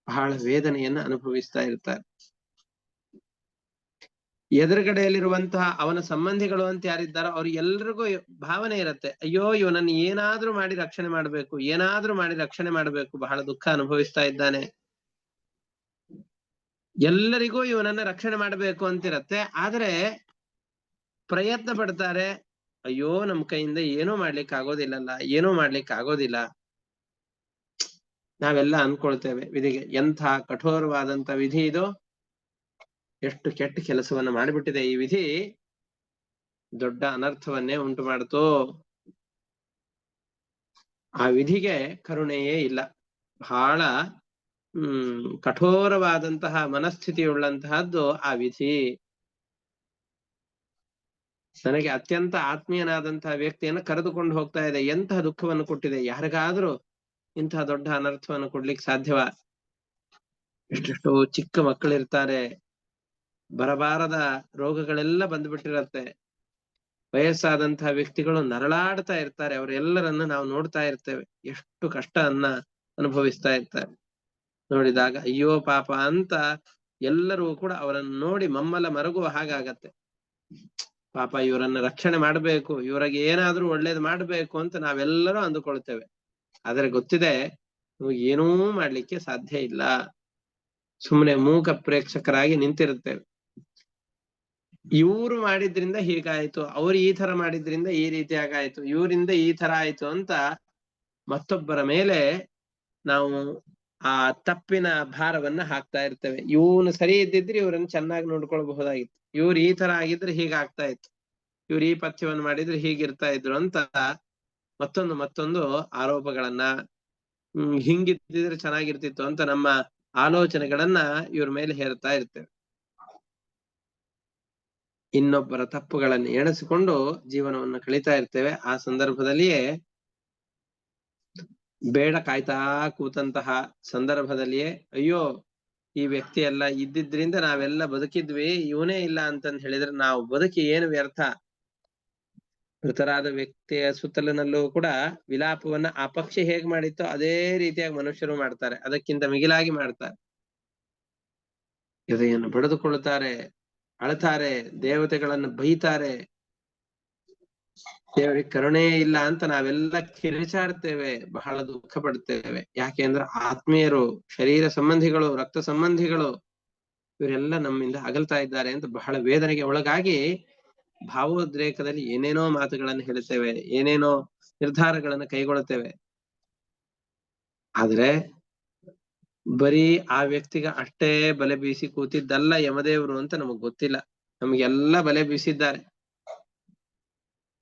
ಬಹಳ ವೇದನೆಯನ್ನ ಅನುಭವಿಸ್ತಾ ಇರ್ತಾರೆ. ಎದುರುಗಡೆಯಲ್ಲಿರುವಂತಹ ಅವನ ಸಂಬಂಧಿಗಳು ಅಂತ ಯಾರಿದ್ದಾರೋ ಅವ್ರಿಗೆಲ್ರಿಗೂ ಭಾವನೆ ಇರುತ್ತೆ, ಅಯ್ಯೋ ಇವನನ್ನು ಏನಾದ್ರೂ ಮಾಡಿ ರಕ್ಷಣೆ ಮಾಡ್ಬೇಕು, ಏನಾದ್ರೂ ಮಾಡಿ ರಕ್ಷಣೆ ಮಾಡ್ಬೇಕು, ಬಹಳ ದುಃಖ ಅನುಭವಿಸ್ತಾ ಇದ್ದಾನೆ, ಎಲ್ಲರಿಗೂ ಇವನನ್ನ ರಕ್ಷಣೆ ಮಾಡಬೇಕು ಅಂತಿರತ್ತೆ. ಆದ್ರೆ ಪ್ರಯತ್ನ ಪಡ್ತಾರೆ, ಅಯ್ಯೋ ನಮ್ ಕೈಯಿಂದ ಏನೂ ಮಾಡ್ಲಿಕ್ಕೆ ಆಗೋದಿಲ್ಲಲ್ಲ, ಏನೂ ಮಾಡ್ಲಿಕ್ಕೆ ಆಗೋದಿಲ್ಲ. ನಾವೆಲ್ಲ ಅನ್ಕೊಳ್ತೇವೆ ವಿಧಿಗೆ ಎಂಥ ಕಠೋರವಾದಂತ ವಿಧಿ ಇದು, ಎಷ್ಟು ಕೆಟ್ಟ ಕೆಲಸವನ್ನ ಮಾಡಿಬಿಟ್ಟಿದೆ ಈ ವಿಧಿ, ದೊಡ್ಡ ಅನರ್ಥವನ್ನೇ ಉಂಟು ಮಾಡಿತು. ಆ ವಿಧಿಗೆ ಕರುಣೆಯೇ ಇಲ್ಲ, ಬಹಳ ಕಠೋರವಾದಂತಹ ಮನಸ್ಥಿತಿಯುಳ್ಳಂತಹದ್ದು ಆ ವಿಧಿ. ನನಗೆ ಅತ್ಯಂತ ಆತ್ಮೀಯನಾದಂತಹ ವ್ಯಕ್ತಿಯನ್ನು ಕರೆದುಕೊಂಡು ಹೋಗ್ತಾ ಇದೆ, ಎಂತಹ ದುಃಖವನ್ನು ಕೊಟ್ಟಿದೆ. ಯಾರಿಗಾದ್ರೂ ಇಂತಹ ದೊಡ್ಡ ಅನರ್ಥವನ್ನು ಕೊಡ್ಲಿಕ್ಕೆ ಸಾಧ್ಯವ? ಎಷ್ಟೆಷ್ಟೋ ಚಿಕ್ಕ ಮಕ್ಕಳಿರ್ತಾರೆ, ಬರಬಾರದ ರೋಗಗಳೆಲ್ಲ ಬಂದ್ಬಿಟ್ಟಿರತ್ತೆ, ವಯಸ್ಸಾದಂತಹ ವ್ಯಕ್ತಿಗಳು ನರಳಾಡ್ತಾ ಇರ್ತಾರೆ, ಅವರೆಲ್ಲರನ್ನ ನಾವು ನೋಡ್ತಾ ಇರ್ತೇವೆ, ಎಷ್ಟು ಕಷ್ಟವನ್ನ ಅನುಭವಿಸ್ತಾ ಇರ್ತಾರೆ. ನೋಡಿದಾಗ ಅಯ್ಯೋ ಪಾಪ ಅಂತ ಎಲ್ಲರೂ ಕೂಡ ಅವರನ್ನು ನೋಡಿ ಮಮ್ಮಲ ಮರಗುವ ಹಾಗಾಗತ್ತೆ. ಪಾಪ ಇವರನ್ನ ರಕ್ಷಣೆ ಮಾಡ್ಬೇಕು, ಇವರಿಗೆ ಏನಾದ್ರೂ ಒಳ್ಳೇದು ಮಾಡ್ಬೇಕು ಅಂತ ನಾವೆಲ್ಲರೂ ಅಂದುಕೊಳ್ತೇವೆ. ಆದ್ರೆ ಗೊತ್ತಿದೆ ಏನೂ ಮಾಡ್ಲಿಕ್ಕೆ ಸಾಧ್ಯ ಇಲ್ಲ, ಸುಮ್ಮನೆ ಮೂಕ ಪ್ರೇಕ್ಷಕರಾಗಿ ನಿಂತಿರುತ್ತೇವೆ. ಇವ್ರು ಮಾಡಿದ್ರಿಂದ ಹೀಗಾಯ್ತು, ಅವ್ರು ಈ ತರ ಮಾಡಿದ್ರಿಂದ ಈ ರೀತಿ ಆಗಾಯ್ತು, ಇವರಿಂದ ಈ ತರ ಆಯ್ತು ಅಂತ ಮತ್ತೊಬ್ಬರ ಮೇಲೆ ನಾವು ಆ ತಪ್ಪಿನ ಭಾರವನ್ನ ಹಾಕ್ತಾ ಇರ್ತೇವೆ. ಇವನು ಸರಿ ಇದ್ದಿದ್ರೆ ಇವ್ರನ್ನ ಚೆನ್ನಾಗಿ ನೋಡ್ಕೊಳ್ಬಹುದಾಗಿತ್ತು, ಇವ್ರು ಈ ತರ ಆಗಿದ್ರೆ ಹೀಗಾಗ್ತಾ ಇತ್ತು, ಇವ್ರು ಈ ಪಥ್ಯವನ್ನು ಮಾಡಿದ್ರೆ ಹೀಗಿರ್ತಾ ಇದ್ರು ಅಂತ ಮತ್ತೊಂದು ಆರೋಪಗಳನ್ನ, ಹಿಂಗಿದ್ದಿದ್ರೆ ಚೆನ್ನಾಗಿರ್ತಿತ್ತು ಅಂತ ನಮ್ಮ ಆಲೋಚನೆಗಳನ್ನ ಇವ್ರ ಮೇಲೆ ಹೇರ್ತಾ ಇರ್ತೇವೆ. ಇನ್ನೊಬ್ಬರ ತಪ್ಪುಗಳನ್ನು ಎಣಿಸಿಕೊಂಡು ಜೀವನವನ್ನು ಕಳೀತಾ ಇರ್ತೇವೆ. ಆ ಸಂದರ್ಭದಲ್ಲಿಯೇ ಬೇಡ ಕಾಯ್ತಾ ಕೂತಂತಹ ಸಂದರ್ಭದಲ್ಲಿಯೇ ಅಯ್ಯೋ ಈ ವ್ಯಕ್ತಿ ಎಲ್ಲ ಇದ್ದಿದ್ರಿಂದ ನಾವೆಲ್ಲ ಬದುಕಿದ್ವಿ, ಇವನೇ ಇಲ್ಲ ಅಂತಂದ್ ಹೇಳಿದ್ರೆ ನಾವು ಬದುಕಿ ಏನು ವ್ಯರ್ಥ. ಮೃತರಾದ ವ್ಯಕ್ತಿಯ ಸುತ್ತಲಿನಲ್ಲೂ ಕೂಡ ವಿಲಾಪವನ್ನ ಆ ಪಕ್ಷಿ ಹೇಗ್ ಮಾಡಿತ್ತೋ ಅದೇ ರೀತಿಯಾಗಿ ಮನುಷ್ಯರು ಮಾಡ್ತಾರೆ, ಅದಕ್ಕಿಂತ ಮಿಗಿಲಾಗಿ ಮಾಡ್ತಾರೆ. ಹೃದಯನ್ನು ಬಡಿದುಕೊಳ್ಳುತ್ತಾರೆ, ಅಳ್ತಾರೆ, ದೇವತೆಗಳನ್ನು ಬೈತಾರೆ, ದೇವರಿಗೆ ಕರುಣೆ ಇಲ್ಲ ಅಂತ ನಾವೆಲ್ಲ ಕಿರಿಚಾಡ್ತೇವೆ, ಬಹಳ ದುಃಖ ಪಡ್ತೇವೆ. ಯಾಕೆ ಅಂದ್ರೆ ಆತ್ಮೀಯರು, ಶರೀರ ಸಂಬಂಧಿಗಳು, ರಕ್ತ ಸಂಬಂಧಿಗಳು ಇವರೆಲ್ಲ ನಮ್ಮಿಂದ ಅಗಲ್ತಾ ಇದ್ದಾರೆ ಅಂತ ಬಹಳ ವೇದನೆಗೆ ಒಳಗಾಗಿ ಭಾವೋದ್ರೇಕದಲ್ಲಿ ಏನೇನೋ ಮಾತುಗಳನ್ನು ಹೇಳುತ್ತೇವೆ, ಏನೇನೋ ನಿರ್ಧಾರಗಳನ್ನು ಕೈಗೊಳ್ಳುತ್ತೇವೆ. ಆದ್ರೆ ಬರೀ ಆ ವ್ಯಕ್ತಿಗೆ ಅಷ್ಟೇ ಬಲೆ ಬೀಸಿ ಕೂತಿದ್ದಲ್ಲ ಯಮದೇವರು ಅಂತ ನಮಗ್ ಗೊತ್ತಿಲ್ಲ, ನಮ್ಗೆಲ್ಲ ಬಲೆ ಬೀಸಿದ್ದಾರೆ.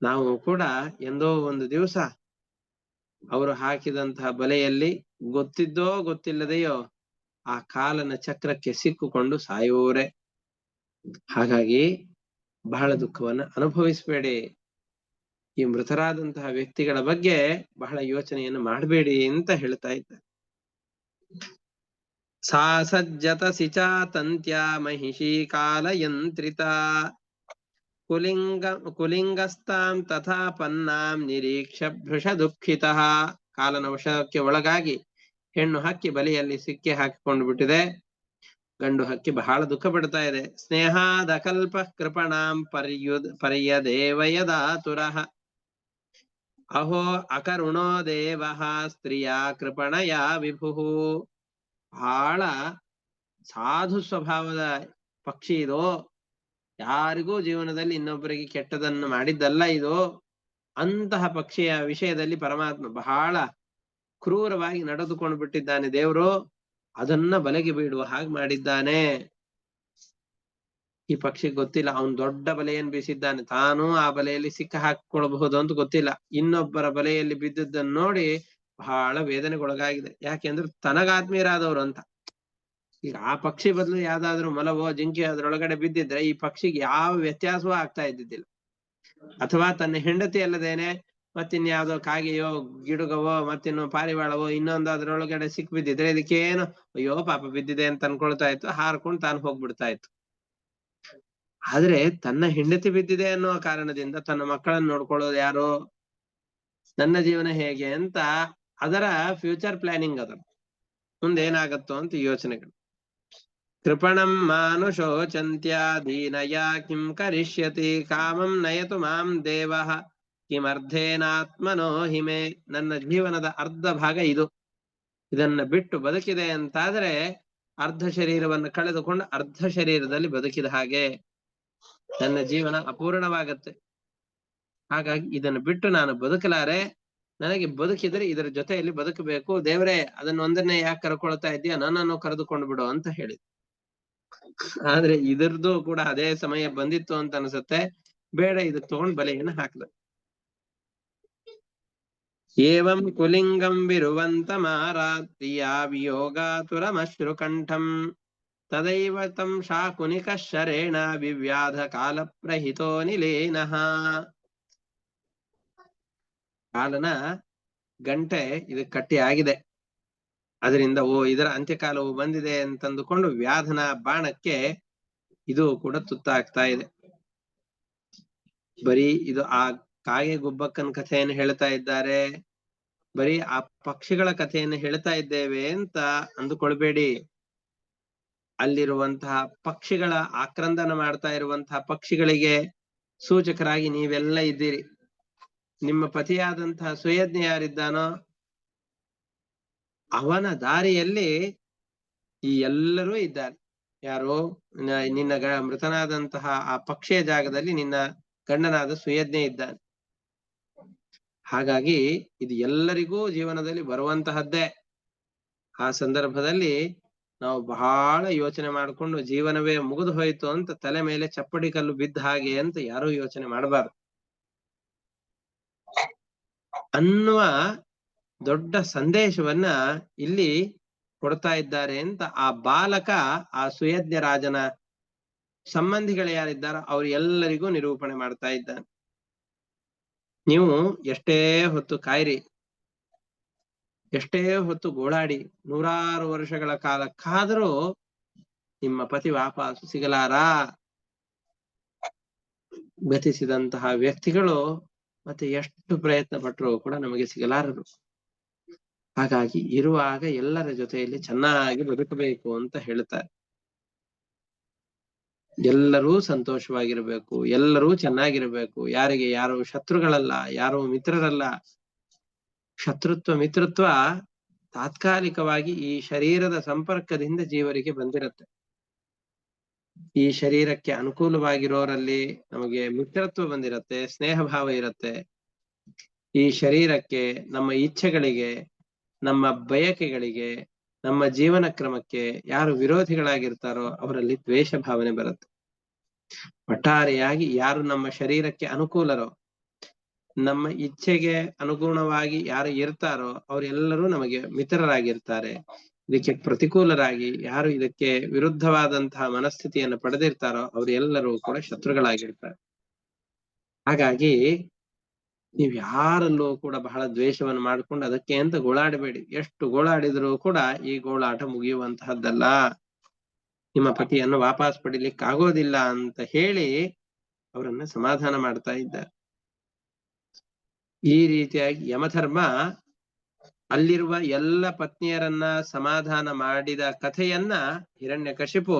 ನಾವು ಕೂಡ ಎಂದೋ ಒಂದು ದಿವಸ ಅವರು ಹಾಕಿದಂತಹ ಬಲೆಯಲ್ಲಿ ಗೊತ್ತಿದ್ದೋ ಗೊತ್ತಿಲ್ಲದೆಯೋ ಆ ಕಾಲನ ಚಕ್ರಕ್ಕೆ ಸಿಕ್ಕುಕೊಂಡು ಸಾಯುವವರೇ. ಹಾಗಾಗಿ ಬಹಳ ದುಃಖವನ್ನ ಅನುಭವಿಸಬೇಡಿ, ಈ ಮೃತರಾದಂತಹ ವ್ಯಕ್ತಿಗಳ ಬಗ್ಗೆ ಬಹಳ ಯೋಚನೆಯನ್ನು ಮಾಡಬೇಡಿ ಅಂತ ಹೇಳ್ತಾ ಇದ್ದಾರೆ. ಸಾ ಸಜ್ಜತ ಸಿಚಾತಂತ್ಯ ಮಹಿಷಿ ಕಾಲಯಂತ್ರಿತ ಕುಲಿಂಗಸ್ತಾಂ ತಥಾ ಪನ್ನಾಂ ನಿರೀಕ್ಷ ಭೃಷ ದುಃಖಿತಃ. ಕಾಲನ ವಶಕ್ಕೆ ಒಳಗಾಗಿ ಹೆಣ್ಣು ಹಕ್ಕಿ ಬಲಿಯಲ್ಲಿ ಸಿಕ್ಕಿ ಹಾಕಿಕೊಂಡು ಬಿಟ್ಟಿದೆ, ಗಂಡು ಹಕ್ಕಿ ಬಹಳ ದುಃಖ ಪಡ್ತಾ ಇದೆ. ಸ್ನೇಹಾದ ಕಲ್ಪ ಕೃಪಣಾಂ ಪರ್ಯದೇವಯದಾತುರಃ ಅಹೋ ಅಕರುಣೋ ದೇವಃ ಸ್ತ್ರೀಯ ಕೃಪಣಯ ವಿಭುಃ. ಬಹಳ ಸಾಧು ಸ್ವಭಾವದ ಪಕ್ಷಿ ಇದು, ಯಾರಿಗೂ ಜೀವನದಲ್ಲಿ ಇನ್ನೊಬ್ಬರಿಗೆ ಕೆಟ್ಟದನ್ನು ಮಾಡಿದ್ದಲ್ಲ ಇದು. ಅಂತಹ ಪಕ್ಷಿಯ ವಿಷಯದಲ್ಲಿ ಪರಮಾತ್ಮ ಬಹಳ ಕ್ರೂರವಾಗಿ ನಡೆದುಕೊಂಡು ಬಿಟ್ಟಿದ್ದಾನೆ ದೇವರು, ಅದನ್ನ ಬಲೆಗೆ ಬೀಳುವ ಹಾಗೆ ಮಾಡಿದ್ದಾನೆ. ಈ ಪಕ್ಷಿ ಗೊತ್ತಿಲ್ಲ ಅವನು ದೊಡ್ಡ ಬಲೆಯನ್ನು ಬೀಸಿದ್ದಾನೆ, ತಾನು ಆ ಬಲೆಯಲ್ಲಿ ಸಿಕ್ಕ ಹಾಕಿಕೊಳ್ಳಬಹುದು ಅಂತ ಗೊತ್ತಿಲ್ಲ. ಇನ್ನೊಬ್ಬರ ಬಲೆಯಲ್ಲಿ ಬಿದ್ದದ್ದನ್ನು ನೋಡಿ ಬಹಳ ವೇದನೆಗೊಳಗಾಗಿದೆ. ಯಾಕೆಂದ್ರೆ ತನಗಾತ್ಮೀಯರಾದವರು ಅಂತ. ಈಗ ಆ ಪಕ್ಷಿ ಬದಲು ಯಾವ್ದಾದ್ರು ಮಲವೋ ಜಿಂಕೆ ಅದ್ರೊಳಗಡೆ ಬಿದ್ದಿದ್ರೆ ಈ ಪಕ್ಷಿಗೆ ಯಾವ ವ್ಯತ್ಯಾಸವೂ ಆಗ್ತಾ ಇದ್ದಿದ್ದಿಲ್ಲ. ಅಥವಾ ತನ್ನ ಹೆಂಡತಿ ಅಲ್ಲದೇನೆ ಮತ್ತಿನ್ಯಾವುದೋ ಕಾಗೆಯೋ ಗಿಡುಗವೋ ಮತ್ತಿನ್ನು ಪಾರಿವಾಳವೋ ಇನ್ನೊಂದು ಅದ್ರೊಳಗಡೆ ಸಿಕ್ ಬಿದ್ದಿದ್ರೆ ಇದಕ್ಕೇನು ಅಯ್ಯೋ ಪಾಪ ಬಿದ್ದಿದೆ ಅಂತ ಅನ್ಕೊಳ್ತಾ ಇತ್ತು, ಹಾರ್ಕೊಂಡು ತಾನು ಹೋಗ್ಬಿಡ್ತಾ ಇತ್ತು. ಆದ್ರೆ ತನ್ನ ಹೆಂಡತಿ ಬಿದ್ದಿದೆ ಅನ್ನೋ ಕಾರಣದಿಂದ ತನ್ನ ಮಕ್ಕಳನ್ನು ನೋಡ್ಕೊಳ್ಳೋದು ಯಾರು, ನನ್ನ ಜೀವನ ಹೇಗೆ ಅಂತ ಅದರ ಫ್ಯೂಚರ್ ಪ್ಲಾನಿಂಗ್, ಅದರ ಮುಂದೆ ಏನಾಗತ್ತೋ ಅಂತ ಯೋಚನೆಗಳು. ಕೃಪಣಂ ಮಾನುಷೋಚಂತ್ಯ ದೀನಯ ಕಿಂ ಕರಿಷ್ಯತಿ ಕಾಮಂ ನಯತು ಮಾಂ ದೇವಃ ಕಿಮರ್ಧೇನಾತ್ಮನೋ ಹಿಮೆ. ನನ್ನ ಜೀವನದ ಅರ್ಧ ಭಾಗ ಇದು. ಇದನ್ನ ಬಿಟ್ಟು ಬದುಕಿದೆ ಅಂತಾದ್ರೆ ಅರ್ಧ ಶರೀರವನ್ನು ಕಳೆದುಕೊಂಡು ಅರ್ಧ ಶರೀರದಲ್ಲಿ ಬದುಕಿದ ಹಾಗೆ, ನನ್ನ ಜೀವನ ಅಪೂರ್ಣವಾಗತ್ತೆ. ಹಾಗಾಗಿ ಇದನ್ನು ಬಿಟ್ಟು ನಾನು ಬದುಕಲಾರೆ. ನನಗೆ ಬದುಕಿದ್ರೆ ಇದರ ಜೊತೆಯಲ್ಲಿ ಬದುಕಬೇಕು. ದೇವರೇ, ಅದನ್ನೊಂದನ್ನೇ ಯಾಕೆ ಕರ್ಕೊಳ್ತಾ ಇದೆಯಾ, ನನ್ನನ್ನು ಕರೆದುಕೊಂಡು ಬಿಡು ಅಂತ ಹೇಳಿದ್. ಆದ್ರೆ ಇದರದ್ದು ಕೂಡ ಅದೇ ಸಮಯ ಬಂದಿತ್ತು ಅಂತ ಅನ್ಸುತ್ತೆ. ಬೇಡ, ಇದಕ್ಕೆ ತಗೊಂಡ್ ಬಲೆಯನ್ನು ಹಾಕ್ದ. ಏವಂ ಕುಲಿಂಗಂ ವಿರುವಂತ ಮಾರಾತ್ರಿಯಾ ವಿಯೋಗಾತುರಮಶ್ರು ಕಂಠಂ ತದೈವ ತಂ ಶಾಕುನಿಕ ಶರೇಣ ವಿವ್ಯಾಧ ಕಾಲ ಪ್ರಹಿತೋ ನಿಲೇನಃ. ಕಾಲನ ಗಂಟೆ ಇದು ಕಟ್ಟಿ ಆಗಿದೆ. ಅದರಿಂದ ಇದರ ಅಂತ್ಯಕಾಲವು ಬಂದಿದೆ ಅಂತಂದುಕೊಂಡು ವ್ಯಾಧನ ಬಾಣಕ್ಕೆ ಇದು ಕೂಡ ತುತ್ತಾಗ್ತಾ ಇದೆ. ಬರೀ ಇದು ಆ ಕಾಗೆ ಗುಬ್ಬಕ್ಕನ ಕಥೆಯನ್ನು ಹೇಳ್ತಾ ಇದ್ದಾರೆ, ಬರೀ ಆ ಪಕ್ಷಿಗಳ ಕಥೆಯನ್ನು ಹೇಳ್ತಾ ಇದ್ದೇವೆ ಅಂತ ಅಂದುಕೊಳ್ಬೇಡಿ. ಅಲ್ಲಿರುವಂತಹ ಪಕ್ಷಿಗಳ ಆಕ್ರಂದನ ಮಾಡ್ತಾ ಇರುವಂತಹ ಪಕ್ಷಿಗಳಿಗೆ ಸೂಚಕರಾಗಿ ನೀವೆಲ್ಲ ಇದ್ದೀರಿ. ನಿಮ್ಮ ಪತಿಯಾದಂತಹ ಸುಯಜ್ಞ ಯಾರಿದ್ದಾನೋ ಅವನ ದಾರಿಯಲ್ಲಿ ಈ ಎಲ್ಲರೂ ಇದ್ದಾರೆ. ಯಾರು? ನಿನ್ನ ಮೃತನಾದಂತಹ ಆ ಪಕ್ಷಿಯ ಜಾಗದಲ್ಲಿ ನಿನ್ನ ಗಂಡನಾದ ಸುಯಜ್ಞ ಇದ್ದಾನೆ. ಹಾಗಾಗಿ ಇದು ಎಲ್ಲರಿಗೂ ಜೀವನದಲ್ಲಿ ಬರುವಂತಹದ್ದೇ. ಆ ಸಂದರ್ಭದಲ್ಲಿ ನಾವು ಬಹಳ ಯೋಚನೆ ಮಾಡಿಕೊಂಡು ಜೀವನವೇ ಮುಗಿದು ಹೋಯ್ತು ಅಂತ ತಲೆ ಮೇಲೆ ಚಪ್ಪಡಿ ಕಲ್ಲು ಬಿದ್ದ ಹಾಗೆ ಅಂತ ಯಾರೂ ಯೋಚನೆ ಮಾಡಬಾರ್ದು ಅನ್ನುವ ದೊಡ್ಡ ಸಂದೇಶವನ್ನ ಇಲ್ಲಿ ಕೊಡ್ತಾ ಇದ್ದಾರೆ ಅಂತ ಆ ಬಾಲಕ ಆ ಸುಯಜ್ಞ ರಾಜನ ಸಂಬಂಧಿಗಳು ಯಾರಿದ್ದಾರೋ ಅವ್ರು ಎಲ್ಲರಿಗೂ ನಿರೂಪಣೆ ಮಾಡ್ತಾ ಇದ್ದಾನೆ. ನೀವು ಎಷ್ಟೇ ಹೊತ್ತು ಕಾಯ್ರಿ, ಎಷ್ಟೇ ಹೊತ್ತು ಗೋಳಾಡಿ, 100 ವರ್ಷಗಳ ಕಾಲ ಕಾದರೂ ನಿಮ್ಮ ಪತಿ ವಾಪಸ್ ಸಿಗಲಾರ. ಗತಿಸಿದಂತಹ ವ್ಯಕ್ತಿಗಳು ಮತ್ತೆ ಎಷ್ಟು ಪ್ರಯತ್ನ ಪಟ್ಟರು ಕೂಡ ನಮಗೆ ಸಿಗಲಾರರು. ಹಾಗಾಗಿ ಇರುವಾಗ ಎಲ್ಲರ ಜೊತೆಯಲ್ಲಿ ಚೆನ್ನಾಗಿ ಬದುಕಬೇಕು ಅಂತ ಹೇಳ್ತಾರೆ. ಎಲ್ಲರೂ ಸಂತೋಷವಾಗಿರ್ಬೇಕು, ಎಲ್ಲರೂ ಚೆನ್ನಾಗಿರ್ಬೇಕು. ಯಾರಿಗೆ ಯಾರು ಶತ್ರುಗಳಲ್ಲ, ಯಾರು ಮಿತ್ರರಲ್ಲ. ಶತ್ರುತ್ವ ಮಿತ್ರತ್ವ ತಾತ್ಕಾಲಿಕವಾಗಿ ಈ ಶರೀರದ ಸಂಪರ್ಕದಿಂದ ಜೀವರಿಗೆ ಬಂದಿರುತ್ತೆ. ಈ ಶರೀರಕ್ಕೆ ಅನುಕೂಲವಾಗಿರೋರಲ್ಲಿ ನಮಗೆ ಮಿತ್ರತ್ವ ಬಂದಿರತ್ತೆ, ಸ್ನೇಹ ಭಾವ ಇರುತ್ತೆ. ಈ ಶರೀರಕ್ಕೆ, ನಮ್ಮ ಇಚ್ಛೆಗಳಿಗೆ, ನಮ್ಮ ಬಯಕೆಗಳಿಗೆ, ನಮ್ಮ ಜೀವನ ಕ್ರಮಕ್ಕೆ ಯಾರು ವಿರೋಧಿಗಳಾಗಿರ್ತಾರೋ ಅವರಲ್ಲಿ ದ್ವೇಷ ಭಾವನೆ ಬರುತ್ತೆ. ಒಟ್ಟಾರೆಯಾಗಿ ಯಾರು ನಮ್ಮ ಶರೀರಕ್ಕೆ ಅನುಕೂಲರೋ, ನಮ್ಮ ಇಚ್ಛೆಗೆ ಅನುಗುಣವಾಗಿ ಯಾರು ಇರ್ತಾರೋ ಅವರೆಲ್ಲರೂ ನಮಗೆ ಮಿತ್ರರಾಗಿರ್ತಾರೆ. ಇದಕ್ಕೆ ಪ್ರತಿಕೂಲರಾಗಿ ಯಾರು ಇದಕ್ಕೆ ವಿರುದ್ಧವಾದಂತಹ ಮನಸ್ಥಿತಿಯನ್ನು ಪಡೆದಿರ್ತಾರೋ ಅವರೆಲ್ಲರೂ ಕೂಡ ಶತ್ರುಗಳಾಗಿರ್ತಾರೆ. ಹಾಗಾಗಿ ನೀವ್ ಯಾರಲ್ಲೂ ಕೂಡ ಬಹಳ ದ್ವೇಷವನ್ನು ಮಾಡ್ಕೊಂಡು ಅದಕ್ಕೆ ಅಂತ ಗೋಳಾಡಬೇಡಿ. ಎಷ್ಟು ಗೋಳಾಡಿದ್ರು ಕೂಡ ಈ ಗೋಳಾಟ ಮುಗಿಯುವಂತಹದ್ದಲ್ಲ. ನಿಮ್ಮ ಪತಿಯನ್ನು ವಾಪಸ್ ಪಡಿಲಿಕ್ಕೆ ಆಗೋದಿಲ್ಲ ಅಂತ ಹೇಳಿ ಅವರನ್ನ ಸಮಾಧಾನ ಮಾಡ್ತಾ ಇದ್ದಾರೆ. ಈ ರೀತಿಯಾಗಿ ಯಮಧರ್ಮ ಅಲ್ಲಿರುವ ಎಲ್ಲ ಪತ್ನಿಯರನ್ನ ಸಮಾಧಾನ ಮಾಡಿದ ಕಥೆಯನ್ನ ಹಿರಣ್ಯಕಶಿಪು,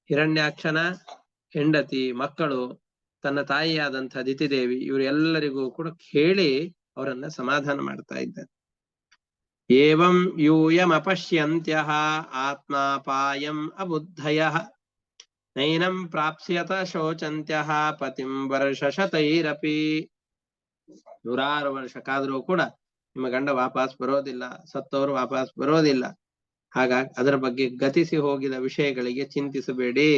ಹಿರಣ್ಯಾಕ್ಷನ ಹೆಂಡತಿ, ಮಕ್ಕಳು, ತನ್ನ ತಾಯಿಯಾದಂಥ ದಿತಿದೇವಿ ಇವರೆಲ್ಲರಿಗೂ ಕೂಡ ಕೇಳಿ ಅವರನ್ನ ಸಮಾಧಾನ ಮಾಡ್ತಾ ಇದ್ದಾರೆ. ಏವಂ ಯೂಯಮಪಶ್ಯಂತ್ಯಃ ಆತ್ಮಾಪಾಯಂ ಅಬುದ್ಧಯಃ ನೈನಂ ಪ್ರಾಪ್ಸ್ಯತ ಶೋಚಂತ್ಯಃ ಪತಿಂ ವರ್ಷಶತೈರಪಿ. 100 ವರ್ಷ ಕಾದ್ರೂ ಕೂಡ ನಿಮ್ಮ ಗಂಡ ವಾಪಸ್ ಬರೋದಿಲ್ಲ, ಸತ್ತವರು ವಾಪಸ್ ಬರೋದಿಲ್ಲ. ಹಾಗಾಗಿ ಅದರ ಬಗ್ಗೆ ಗತಿಸಿ ಹೋಗಿದ ವಿಷಯಗಳಿಗೆ ಚಿಂತಿಸಬೇಡಿ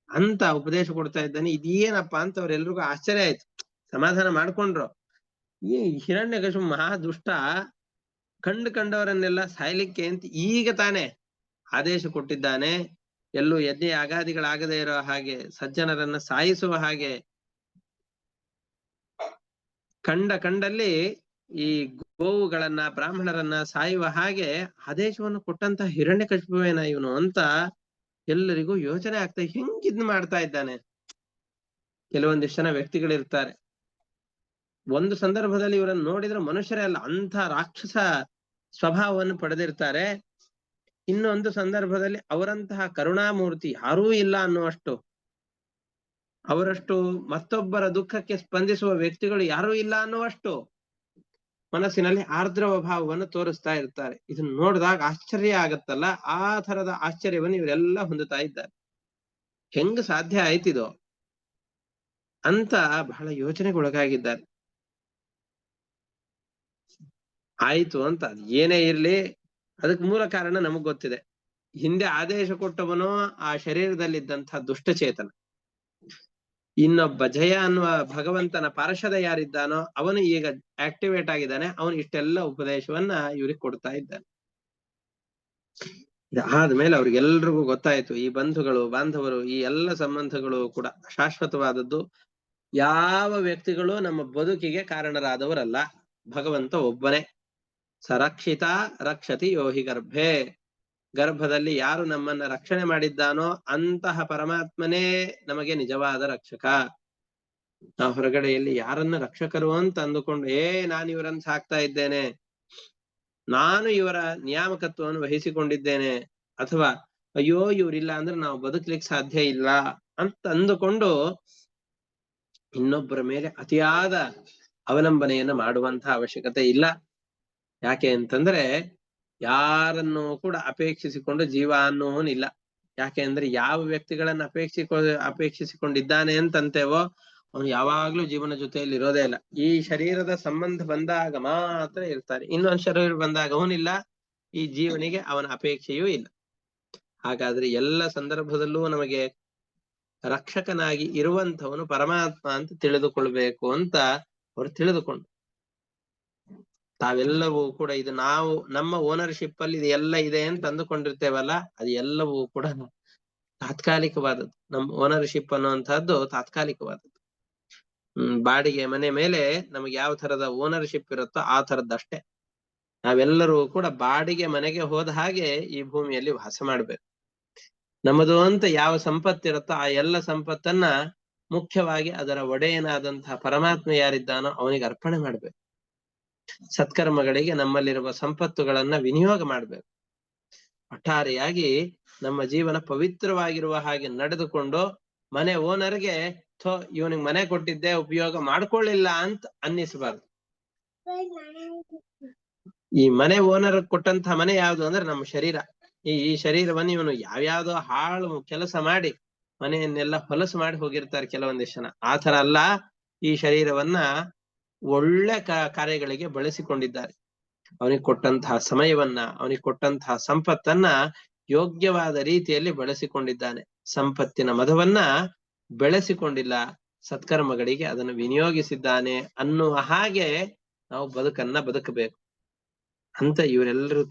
ಅಂತ ಉಪದೇಶ ಕೊಡ್ತಾ ಇದ್ದಾನೆ. ಇದೇನಪ್ಪಾ ಅಂತ ಅವ್ರೆಲ್ರಿಗೂ ಆಶ್ಚರ್ಯ ಆಯ್ತು. ಸಮಾಧಾನ ಮಾಡ್ಕೊಂಡ್ರು. ಈ ಹಿರಣ್ಯಕಶಿಪು ಮಹಾ ದುಷ್ಟ, ಕಂಡವರನ್ನೆಲ್ಲ ಸಾಯ್ಲಿಕ್ಕೆ ಅಂತ ಈಗ ತಾನೇ ಆದೇಶ ಕೊಟ್ಟಿದ್ದಾನೆ. ಎಲ್ಲೂ ಯಜ್ಞ ಯಾಗಾದಿಗಳಾಗದೇ ಇರೋ ಹಾಗೆ, ಸಜ್ಜನರನ್ನ ಸಾಯಿಸುವ ಹಾಗೆ, ಕಂಡಲ್ಲಿ ಈ ಗೋವುಗಳನ್ನ ಬ್ರಾಹ್ಮಣರನ್ನ ಸಾಯುವ ಹಾಗೆ ಆದೇಶವನ್ನು ಕೊಟ್ಟಂತ ಹಿರಣ್ಯಕಶಿಪುವೇನ ಇವನು ಅಂತ ಎಲ್ಲರಿಗೂ ಯೋಚನೆ ಆಗ್ತಾ, ಹೆಂಗಿದ್ ಮಾಡ್ತಾ ಇದ್ದಾನೆ. ಕೆಲವೊಂದಿಷ್ಟು ಜನ ವ್ಯಕ್ತಿಗಳಿರ್ತಾರೆ, ಒಂದು ಸಂದರ್ಭದಲ್ಲಿ ಇವರನ್ನು ನೋಡಿದ್ರೆ ಮನುಷ್ಯರೇ ಅಲ್ಲ, ಅಂಥ ರಾಕ್ಷಸ ಸ್ವಭಾವವನ್ನು ಪಡೆದಿರ್ತಾರೆ. ಇನ್ನೊಂದು ಸಂದರ್ಭದಲ್ಲಿ ಅವರಂತಹ ಕರುಣಾಮೂರ್ತಿ ಯಾರೂ ಇಲ್ಲ ಅನ್ನುವಷ್ಟು, ಅವರಷ್ಟು ಮತ್ತೊಬ್ಬರ ದುಃಖಕ್ಕೆ ಸ್ಪಂದಿಸುವ ವ್ಯಕ್ತಿಗಳು ಯಾರೂ ಇಲ್ಲ ಅನ್ನುವಷ್ಟು ಮನಸ್ಸಿನಲ್ಲಿ ಆರ್ದ್ರವ ಭಾವವನ್ನು ತೋರಿಸ್ತಾ ಇರ್ತಾರೆ. ಇದನ್ನ ನೋಡಿದಾಗ ಆಶ್ಚರ್ಯ ಆಗತ್ತಲ್ಲ, ಆ ತರದ ಆಶ್ಚರ್ಯವನ್ನು ಇವರೆಲ್ಲ ಹೊಂದುತ್ತಾ ಇದ್ದಾರೆ. ಹೆಂಗ ಸಾಧ್ಯ ಆಯ್ತಿದೋ ಅಂತ ಬಹಳ ಯೋಚನೆಗೊಳಗಾಗಿದ್ದಾರೆ. ಆಯ್ತು ಅಂತ ಅದು ಏನೇ ಇರ್ಲಿ, ಅದಕ್ಕೆ ಮೂಲ ಕಾರಣ ನಮಗ್ ಗೊತ್ತಿದೆ. ಹಿಂದೆ ಆದೇಶ ಕೊಟ್ಟವನು ಆ ಶರೀರದಲ್ಲಿದ್ದಂತಹ ದುಷ್ಟಚೇತನ. ಇನ್ನೊಬ್ಬ ಜಯ ಅನ್ನುವ ಭಗವಂತನ ಪಾರ್ಷದ ಯಾರಿದ್ದಾನೋ ಅವನು ಈಗ ಆಕ್ಟಿವೇಟ್ ಆಗಿದ್ದಾನೆ. ಅವನು ಇಷ್ಟೆಲ್ಲ ಉಪದೇಶವನ್ನ ಇವ್ರಿಗೆ ಕೊಡ್ತಾ ಇದ್ದಾನೆ. ಇದಾದ್ಮೇಲೆ ಅವ್ರಿಗೆಲ್ರಿಗೂ ಗೊತ್ತಾಯ್ತು, ಈ ಬಂಧುಗಳು ಬಾಂಧವರು ಈ ಎಲ್ಲ ಸಂಬಂಧಗಳು ಕೂಡ ಶಾಶ್ವತವಾದದ್ದು. ಯಾವ ವ್ಯಕ್ತಿಗಳು ನಮ್ಮ ಬದುಕಿಗೆ ಕಾರಣರಾದವರಲ್ಲ, ಭಗವಂತ ಒಬ್ಬನೇ. ಸರಕ್ಷಿತ ರಕ್ಷತಿ ಯೋಹಿ ಗರ್ಭೆ. ಗರ್ಭದಲ್ಲಿ ಯಾರು ನಮ್ಮನ್ನ ರಕ್ಷಣೆ ಮಾಡಿದ್ದಾನೋ ಅಂತಹ ಪರಮಾತ್ಮನೇ ನಮಗೆ ನಿಜವಾದ ರಕ್ಷಕ. ನಾವು ಹೊರಗಡೆಯಲ್ಲಿ ಯಾರನ್ನ ರಕ್ಷಕರು ಅಂತ ಅಂದುಕೊಂಡು ನಾನು ಇವರನ್ನ ಸಾಕ್ತಾ ಇದ್ದೇನೆ, ನಾನು ಇವರ ನಿಯಾಮಕತ್ವವನ್ನು ವಹಿಸಿಕೊಂಡಿದ್ದೇನೆ, ಅಥವಾ ಅಯ್ಯೋ ಇವರಿಲ್ಲ ಅಂದ್ರೆ ನಾವು ಬದುಕ್ಲಿಕ್ಕೆ ಸಾಧ್ಯ ಇಲ್ಲ ಅಂತ ಅಂದುಕೊಂಡು ಇನ್ನೊಬ್ಬರ ಮೇಲೆ ಅತಿಯಾದ ಅವಲಂಬನೆಯನ್ನು ಮಾಡುವಂತಹ ಅವಶ್ಯಕತೆ ಇಲ್ಲ. ಯಾಕೆ ಅಂತಂದ್ರೆ ಯಾರನ್ನು ಕೂಡ ಅಪೇಕ್ಷಿಸಿಕೊಂಡು ಜೀವ ಅನ್ನೋನಿಲ್ಲ. ಯಾಕೆ ಅಂದ್ರೆ ಯಾವ ವ್ಯಕ್ತಿಗಳನ್ನ ಅಪೇಕ್ಷಿಸಿಕೊಂಡಿದ್ದಾನೆ ಅಂತಂತೇವೋ ಅವನು ಯಾವಾಗ್ಲೂ ಜೀವನ ಜೊತೆಯಲ್ಲಿ ಇರೋದೇ ಇಲ್ಲ. ಈ ಶರೀರದ ಸಂಬಂಧ ಬಂದಾಗ ಮಾತ್ರ ಇರ್ತಾನೆ, ಇನ್ನೊಂದು ಶರೀರ ಬಂದಾಗ ಅವನಿಲ್ಲ, ಈ ಜೀವನಿಗೆ ಅವನ ಅಪೇಕ್ಷೆಯೂ ಇಲ್ಲ. ಹಾಗಾದ್ರೆ ಎಲ್ಲ ಸಂದರ್ಭದಲ್ಲೂ ನಮಗೆ ರಕ್ಷಕನಾಗಿ ಇರುವಂಥವನು ಪರಮಾತ್ಮ ಅಂತ ತಿಳಿದುಕೊಳ್ಬೇಕು ಅಂತ ಅವರು ತಿಳಿದುಕೊಂಡು, ತಾವೆಲ್ಲವೂ ಕೂಡ ಇದು ನಾವು ನಮ್ಮ ಓನರ್ಶಿಪ್ ಅಲ್ಲಿ ಇದು ಎಲ್ಲ ಇದೆ ಅಂತ ಅಂದುಕೊಂಡಿರ್ತೇವಲ್ಲ, ಅದು ಎಲ್ಲವೂ ಕೂಡ ತಾತ್ಕಾಲಿಕವಾದದ್ದು. ನಮ್ಮ ಓನರ್ಶಿಪ್ ಅನ್ನುವಂಥದ್ದು ತಾತ್ಕಾಲಿಕವಾದದ್ದು. ಬಾಡಿಗೆ ಮನೆ ಮೇಲೆ ನಮಗೆ ಯಾವ ತರದ ಓನರ್ಶಿಪ್ ಇರುತ್ತೋ ಆ ತರದ್ದಷ್ಟೇ. ನಾವೆಲ್ಲರೂ ಕೂಡ ಬಾಡಿಗೆ ಮನೆಗೆ ಹೋದ ಹಾಗೆ ಈ ಭೂಮಿಯಲ್ಲಿ ವಾಸ ಮಾಡ್ಬೇಕು. ನಮ್ಮದು ಅಂತ ಯಾವ ಸಂಪತ್ತಿರುತ್ತೋ ಆ ಎಲ್ಲ ಸಂಪತ್ತನ್ನ ಮುಖ್ಯವಾಗಿ ಅದರ ಒಡೆಯನಾದಂತಹ ಪರಮಾತ್ಮ ಯಾರಿದ್ದಾನೋ ಅವನಿಗೆ ಅರ್ಪಣೆ ಮಾಡ್ಬೇಕು. ಸತ್ಕರ್ಮಗಳಿಗೆ ನಮ್ಮಲ್ಲಿರುವ ಸಂಪತ್ತುಗಳನ್ನ ವಿನಿಯೋಗ ಮಾಡ್ಬೇಕು. ಒಟ್ಟಾರೆಯಾಗಿ ನಮ್ಮ ಜೀವನ ಪವಿತ್ರವಾಗಿರುವ ಹಾಗೆ ನಡೆದುಕೊಂಡು ಮನೆ ಓನರ್ಗೆ ಇವನಿಗೆ ಮನೆ ಕೊಟ್ಟಿದ್ದೆ ಉಪಯೋಗ ಮಾಡ್ಕೊಳ್ಳಿಲ್ಲ ಅಂತ ಅನ್ನಿಸಬಾರ್ದು. ಈ ಮನೆ ಓನರ್ ಕೊಟ್ಟಂತಹ ಮನೆ ಯಾವುದು ಅಂದ್ರೆ ನಮ್ಮ ಶರೀರ. ಈ ಶರೀರವನ್ನು ಇವನು ಯಾವ್ಯಾವ್ದೋ ಹಾಳು ಕೆಲಸ ಮಾಡಿ ಮನೆಯನ್ನೆಲ್ಲ ಹೊಲಸು ಮಾಡಿ ಹೋಗಿರ್ತಾರೆ ಕೆಲವೊಂದಿಷ್ಟು ಜನ. ಆ ತರ ಅಲ್ಲ, ಈ ಶರೀರವನ್ನ ಒಳ್ಳೆ ಕಾರ್ಯಗಳಿಗೆ ಬಳಸಿಕೊಂಡಿದ್ದಾರೆ. ಅವನಿಗೆ ಕೊಟ್ಟಂತಹ ಸಮಯವನ್ನ, ಅವನಿಗೆ ಕೊಟ್ಟಂತಹ ಸಂಪತ್ತನ್ನ ಯೋಗ್ಯವಾದ ರೀತಿಯಲ್ಲಿ ಬಳಸಿಕೊಂಡಿದ್ದಾನೆ. ಸಂಪತ್ತಿನ ಮದವನ್ನ ಬೆಳೆಸಿಕೊಂಡಿಲ್ಲ, ಸತ್ಕರ್ಮಗಳಿಗೆ ಅದನ್ನು ವಿನಿಯೋಗಿಸಿದ್ದಾನೆ ಅನ್ನುವ ಹಾಗೆ ನಾವು ಬದುಕನ್ನ ಬದುಕಬೇಕು ಅಂತ ಇವರೆಲ್ಲರೂ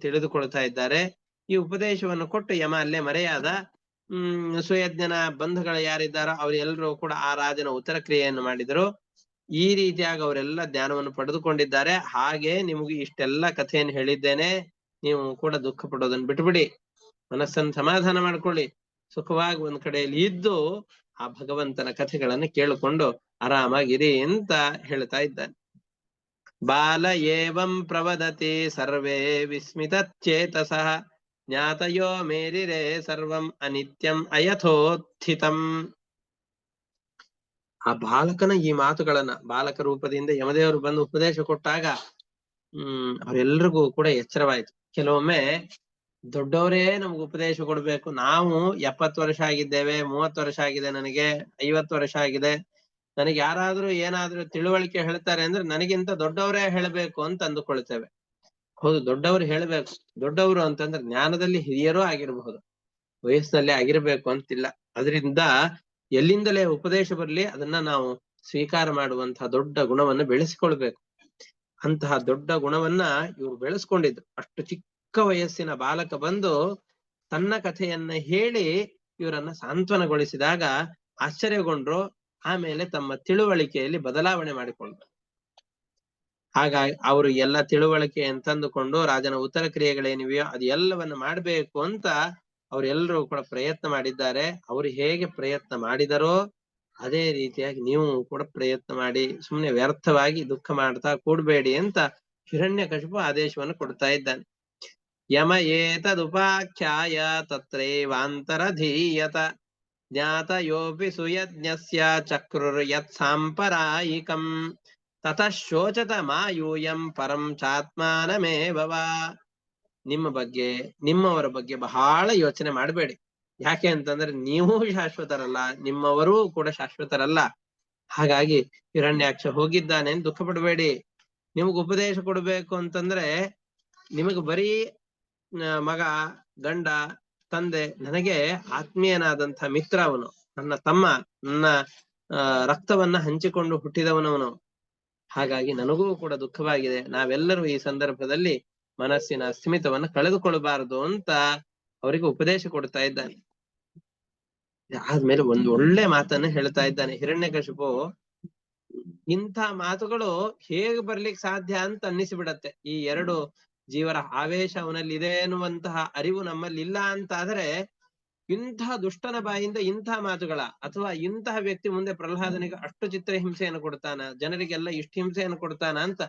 ತಿಳಿದುಕೊಳ್ತಾ ಇದ್ದಾರೆ. ಈ ಉಪದೇಶವನ್ನು ಕೊಟ್ಟು ಯಮ ಅಲ್ಲೇ ಮರೆಯಾದ. ಸುಯಜ್ಞನ ಬಂಧುಗಳು ಯಾರಿದ್ದಾರೋ ಅವರೆಲ್ಲರೂ ಕೂಡ ಆ ರಾಜನ ಉತ್ತರ ಕ್ರಿಯೆಯನ್ನು ಮಾಡಿದರು. ಈ ರೀತಿಯಾಗಿ ಅವರೆಲ್ಲ ಜ್ಞಾನವನ್ನು ಪಡೆದುಕೊಂಡಿದ್ದಾರೆ. ಹಾಗೆ ನಿಮಗೆ ಇಷ್ಟೆಲ್ಲ ಕಥೆಯನ್ನು ಹೇಳಿದ್ದೇನೆ, ನೀವು ಕೂಡ ದುಃಖ ಪಡೋದನ್ನು ಬಿಟ್ಬಿಡಿ, ಮನಸ್ಸನ್ನು ಸಮಾಧಾನ ಮಾಡ್ಕೊಳ್ಳಿ, ಸುಖವಾಗಿ ಒಂದ್ ಕಡೆಯಲ್ಲಿ ಇದ್ದು ಆ ಭಗವಂತನ ಕಥೆಗಳನ್ನು ಕೇಳಿಕೊಂಡು ಆರಾಮಾಗಿರಿ ಅಂತ ಹೇಳ್ತಾ ಇದ್ದಾನೆ. ಬಾಲ ಏವಂ ಪ್ರವದತಿ ಸರ್ವೇ ವಿಸ್ಮಿತಚೇತಸಃ ಜ್ಞಾತಯೋ ಮೇರಿರೇ ಸರ್ವಂ ಅನಿತ್ಯಂ ಅಯಥೋತ್ಥಿತಂ. ಆ ಬಾಲಕನ ಈ ಮಾತುಗಳನ್ನ ಬಾಲಕ ರೂಪದಿಂದ ಯಮದೇವರು ಬಂದು ಉಪದೇಶ ಕೊಟ್ಟಾಗ ಅವರೆಲ್ರಿಗೂ ಕೂಡ ಎಚ್ಚರವಾಯ್ತು. ಕೆಲವೊಮ್ಮೆ ದೊಡ್ಡವರೇ ನಮ್ಗೆ ಉಪದೇಶ ಕೊಡ್ಬೇಕು. ನಾವು 70 ವರ್ಷ ಆಗಿದ್ದೇವೆ, 30 ವರ್ಷ ಆಗಿದೆ, ನನಗೆ 50 ವರ್ಷ ಆಗಿದೆ, ನನಗೆ ಯಾರಾದ್ರೂ ಏನಾದ್ರೂ ತಿಳುವಳಿಕೆ ಹೇಳ್ತಾರೆ ಅಂದ್ರೆ ನನಗಿಂತ ದೊಡ್ಡವರೇ ಹೇಳ್ಬೇಕು ಅಂತ ಅಂದುಕೊಳ್ತೇವೆ. ಹೌದು, ದೊಡ್ಡವರು ಹೇಳ್ಬೇಕು. ದೊಡ್ಡವರು ಅಂತಂದ್ರೆ ಜ್ಞಾನದಲ್ಲಿ ಹಿರಿಯರೂ ಆಗಿರಬಹುದು, ವಯಸ್ಸಿನಲ್ಲಿ ಆಗಿರ್ಬೇಕು ಅಂತಿಲ್ಲ. ಅದರಿಂದ ಎಲ್ಲಿಂದಲೇ ಉಪದೇಶ ಬರ್ಲಿ ಅದನ್ನ ನಾವು ಸ್ವೀಕಾರ ಮಾಡುವಂತಹ ದೊಡ್ಡ ಗುಣವನ್ನು ಬೆಳೆಸಿಕೊಳ್ಬೇಕು. ಅಂತಹ ದೊಡ್ಡ ಗುಣವನ್ನ ಇವ್ರು ಬೆಳೆಸ್ಕೊಂಡಿದ್ರು. ಅಷ್ಟು ಚಿಕ್ಕ ವಯಸ್ಸಿನ ಬಾಲಕ ಬಂದು ತನ್ನ ಕಥೆಯನ್ನ ಹೇಳಿ ಇವರನ್ನ ಸಾಂತ್ವನಗೊಳಿಸಿದಾಗ ಆಶ್ಚರ್ಯಗೊಂಡ್ರು. ಆಮೇಲೆ ತಮ್ಮ ತಿಳುವಳಿಕೆಯಲ್ಲಿ ಬದಲಾವಣೆ ಮಾಡಿಕೊಂಡ್ರು. ಹಾಗಾಗಿ ಅವರು ಎಲ್ಲ ತಿಳುವಳಿಕೆ ಅಂತಂದುಕೊಂಡು ರಾಜನ ಉತ್ತರ ಕ್ರಿಯೆಗಳೇನಿವೆಯೋ ಅದು ಎಲ್ಲವನ್ನ ಮಾಡ್ಬೇಕು ಅಂತ ಅವರೆಲ್ಲರೂ ಕೂಡ ಪ್ರಯತ್ನ ಮಾಡಿದ್ದಾರೆ. ಅವರು ಹೇಗೆ ಪ್ರಯತ್ನ ಮಾಡಿದರೋ ಅದೇ ರೀತಿಯಾಗಿ ನೀವು ಕೂಡ ಪ್ರಯತ್ನ ಮಾಡಿ, ಸುಮ್ನೆ ವ್ಯರ್ಥವಾಗಿ ದುಃಖ ಮಾಡ್ತಾ ಕೂಡ್ಬೇಡಿ ಅಂತ ಹಿರಣ್ಯಕಶಿಪು ಆದೇಶವನ್ನು ಕೊಡ್ತಾ ಇದ್ದಾನೆ. ಯಮ ಏತದುಪಾಖ್ಯಾಯ ತತ್ರೈವಾಂತರಧೀಯತ ಜ್ಞಾತಯೋಪಿ ಸುಯಜ್ಞಸ್ಯ ಚಕ್ರುರ್ಯತ್ ಸಾಂಪರಾಯಿಕಂ ತತಃ ಶೋಚತ ಮಾಯೂಯಂ ಪರಂ ಚಾತ್ಮಾನಮೇವವ. ನಿಮ್ಮ ಬಗ್ಗೆ, ನಿಮ್ಮವರ ಬಗ್ಗೆ ಬಹಳ ಯೋಚನೆ ಮಾಡಬೇಡಿ. ಯಾಕೆ ಅಂತಂದ್ರೆ ನೀವು ಶಾಶ್ವತರಲ್ಲ, ನಿಮ್ಮವರೂ ಕೂಡ ಶಾಶ್ವತರಲ್ಲ. ಹಾಗಾಗಿ ಹಿರಣ್ಯಾಕ್ಷ ಹೋಗಿದ್ದಾನೆ ದುಃಖ ಪಡಬೇಡಿ. ನಿಮಗ್ ಉಪದೇಶ ಕೊಡ್ಬೇಕು ಅಂತಂದ್ರೆ ನಿಮಗ್ ಬರೀ ಮಗ, ಗಂಡ, ತಂದೆ, ನನಗೆ ಆತ್ಮೀಯನಾದಂಥ ಮಿತ್ರ ಅವನು, ನನ್ನ ತಮ್ಮ, ನನ್ನ ರಕ್ತವನ್ನ ಹಂಚಿಕೊಂಡು ಹುಟ್ಟಿದವನವನು. ಹಾಗಾಗಿ ನನಗೂ ಕೂಡ ದುಃಖವಾಗಿದೆ. ನಾವೆಲ್ಲರೂ ಈ ಸಂದರ್ಭದಲ್ಲಿ ಮನಸ್ಸಿನ ಸ್ಥಿಮಿತವನ್ನು ಕಳೆದುಕೊಳ್ಳಬಾರದು ಅಂತ ಅವರಿಗೆ ಉಪದೇಶ ಕೊಡ್ತಾ ಇದ್ದಾನೆ. ಆದ್ಮೇಲೆ ಒಂದು ಒಳ್ಳೆ ಮಾತನ್ನ ಹೇಳ್ತಾ ಇದ್ದಾನೆ ಹಿರಣ್ಯಕಶಿಪು. ಇಂಥ ಮಾತುಗಳು ಹೇಗೆ ಬರ್ಲಿಕ್ಕೆ ಸಾಧ್ಯ ಅಂತ ಅನ್ನಿಸಿಬಿಡತ್ತೆ. ಈ ಎರಡು ಜೀವರ ಆವೇಶ ಅವನಲ್ಲಿ ಇದೆ ಎನ್ನುವಂತಹ ಅರಿವು ನಮ್ಮಲ್ಲಿ ಇಲ್ಲ ಅಂತಾದ್ರೆ ಇಂತಹ ದುಷ್ಟನ ಬಾಯಿಂದ ಇಂಥ ಮಾತುಗಳ, ಅಥವಾ ಇಂತಹ ವ್ಯಕ್ತಿ ಮುಂದೆ ಪ್ರಹ್ಲಾದನಿಗೆ ಅಷ್ಟು ಚಿತ್ರಹಿಂಸೆಯನ್ನು ಕೊಡ್ತಾನ, ಜನರಿಗೆಲ್ಲ ಇಷ್ಟ ಹಿಂಸೆಯನ್ನು ಕೊಡ್ತಾನ ಅಂತ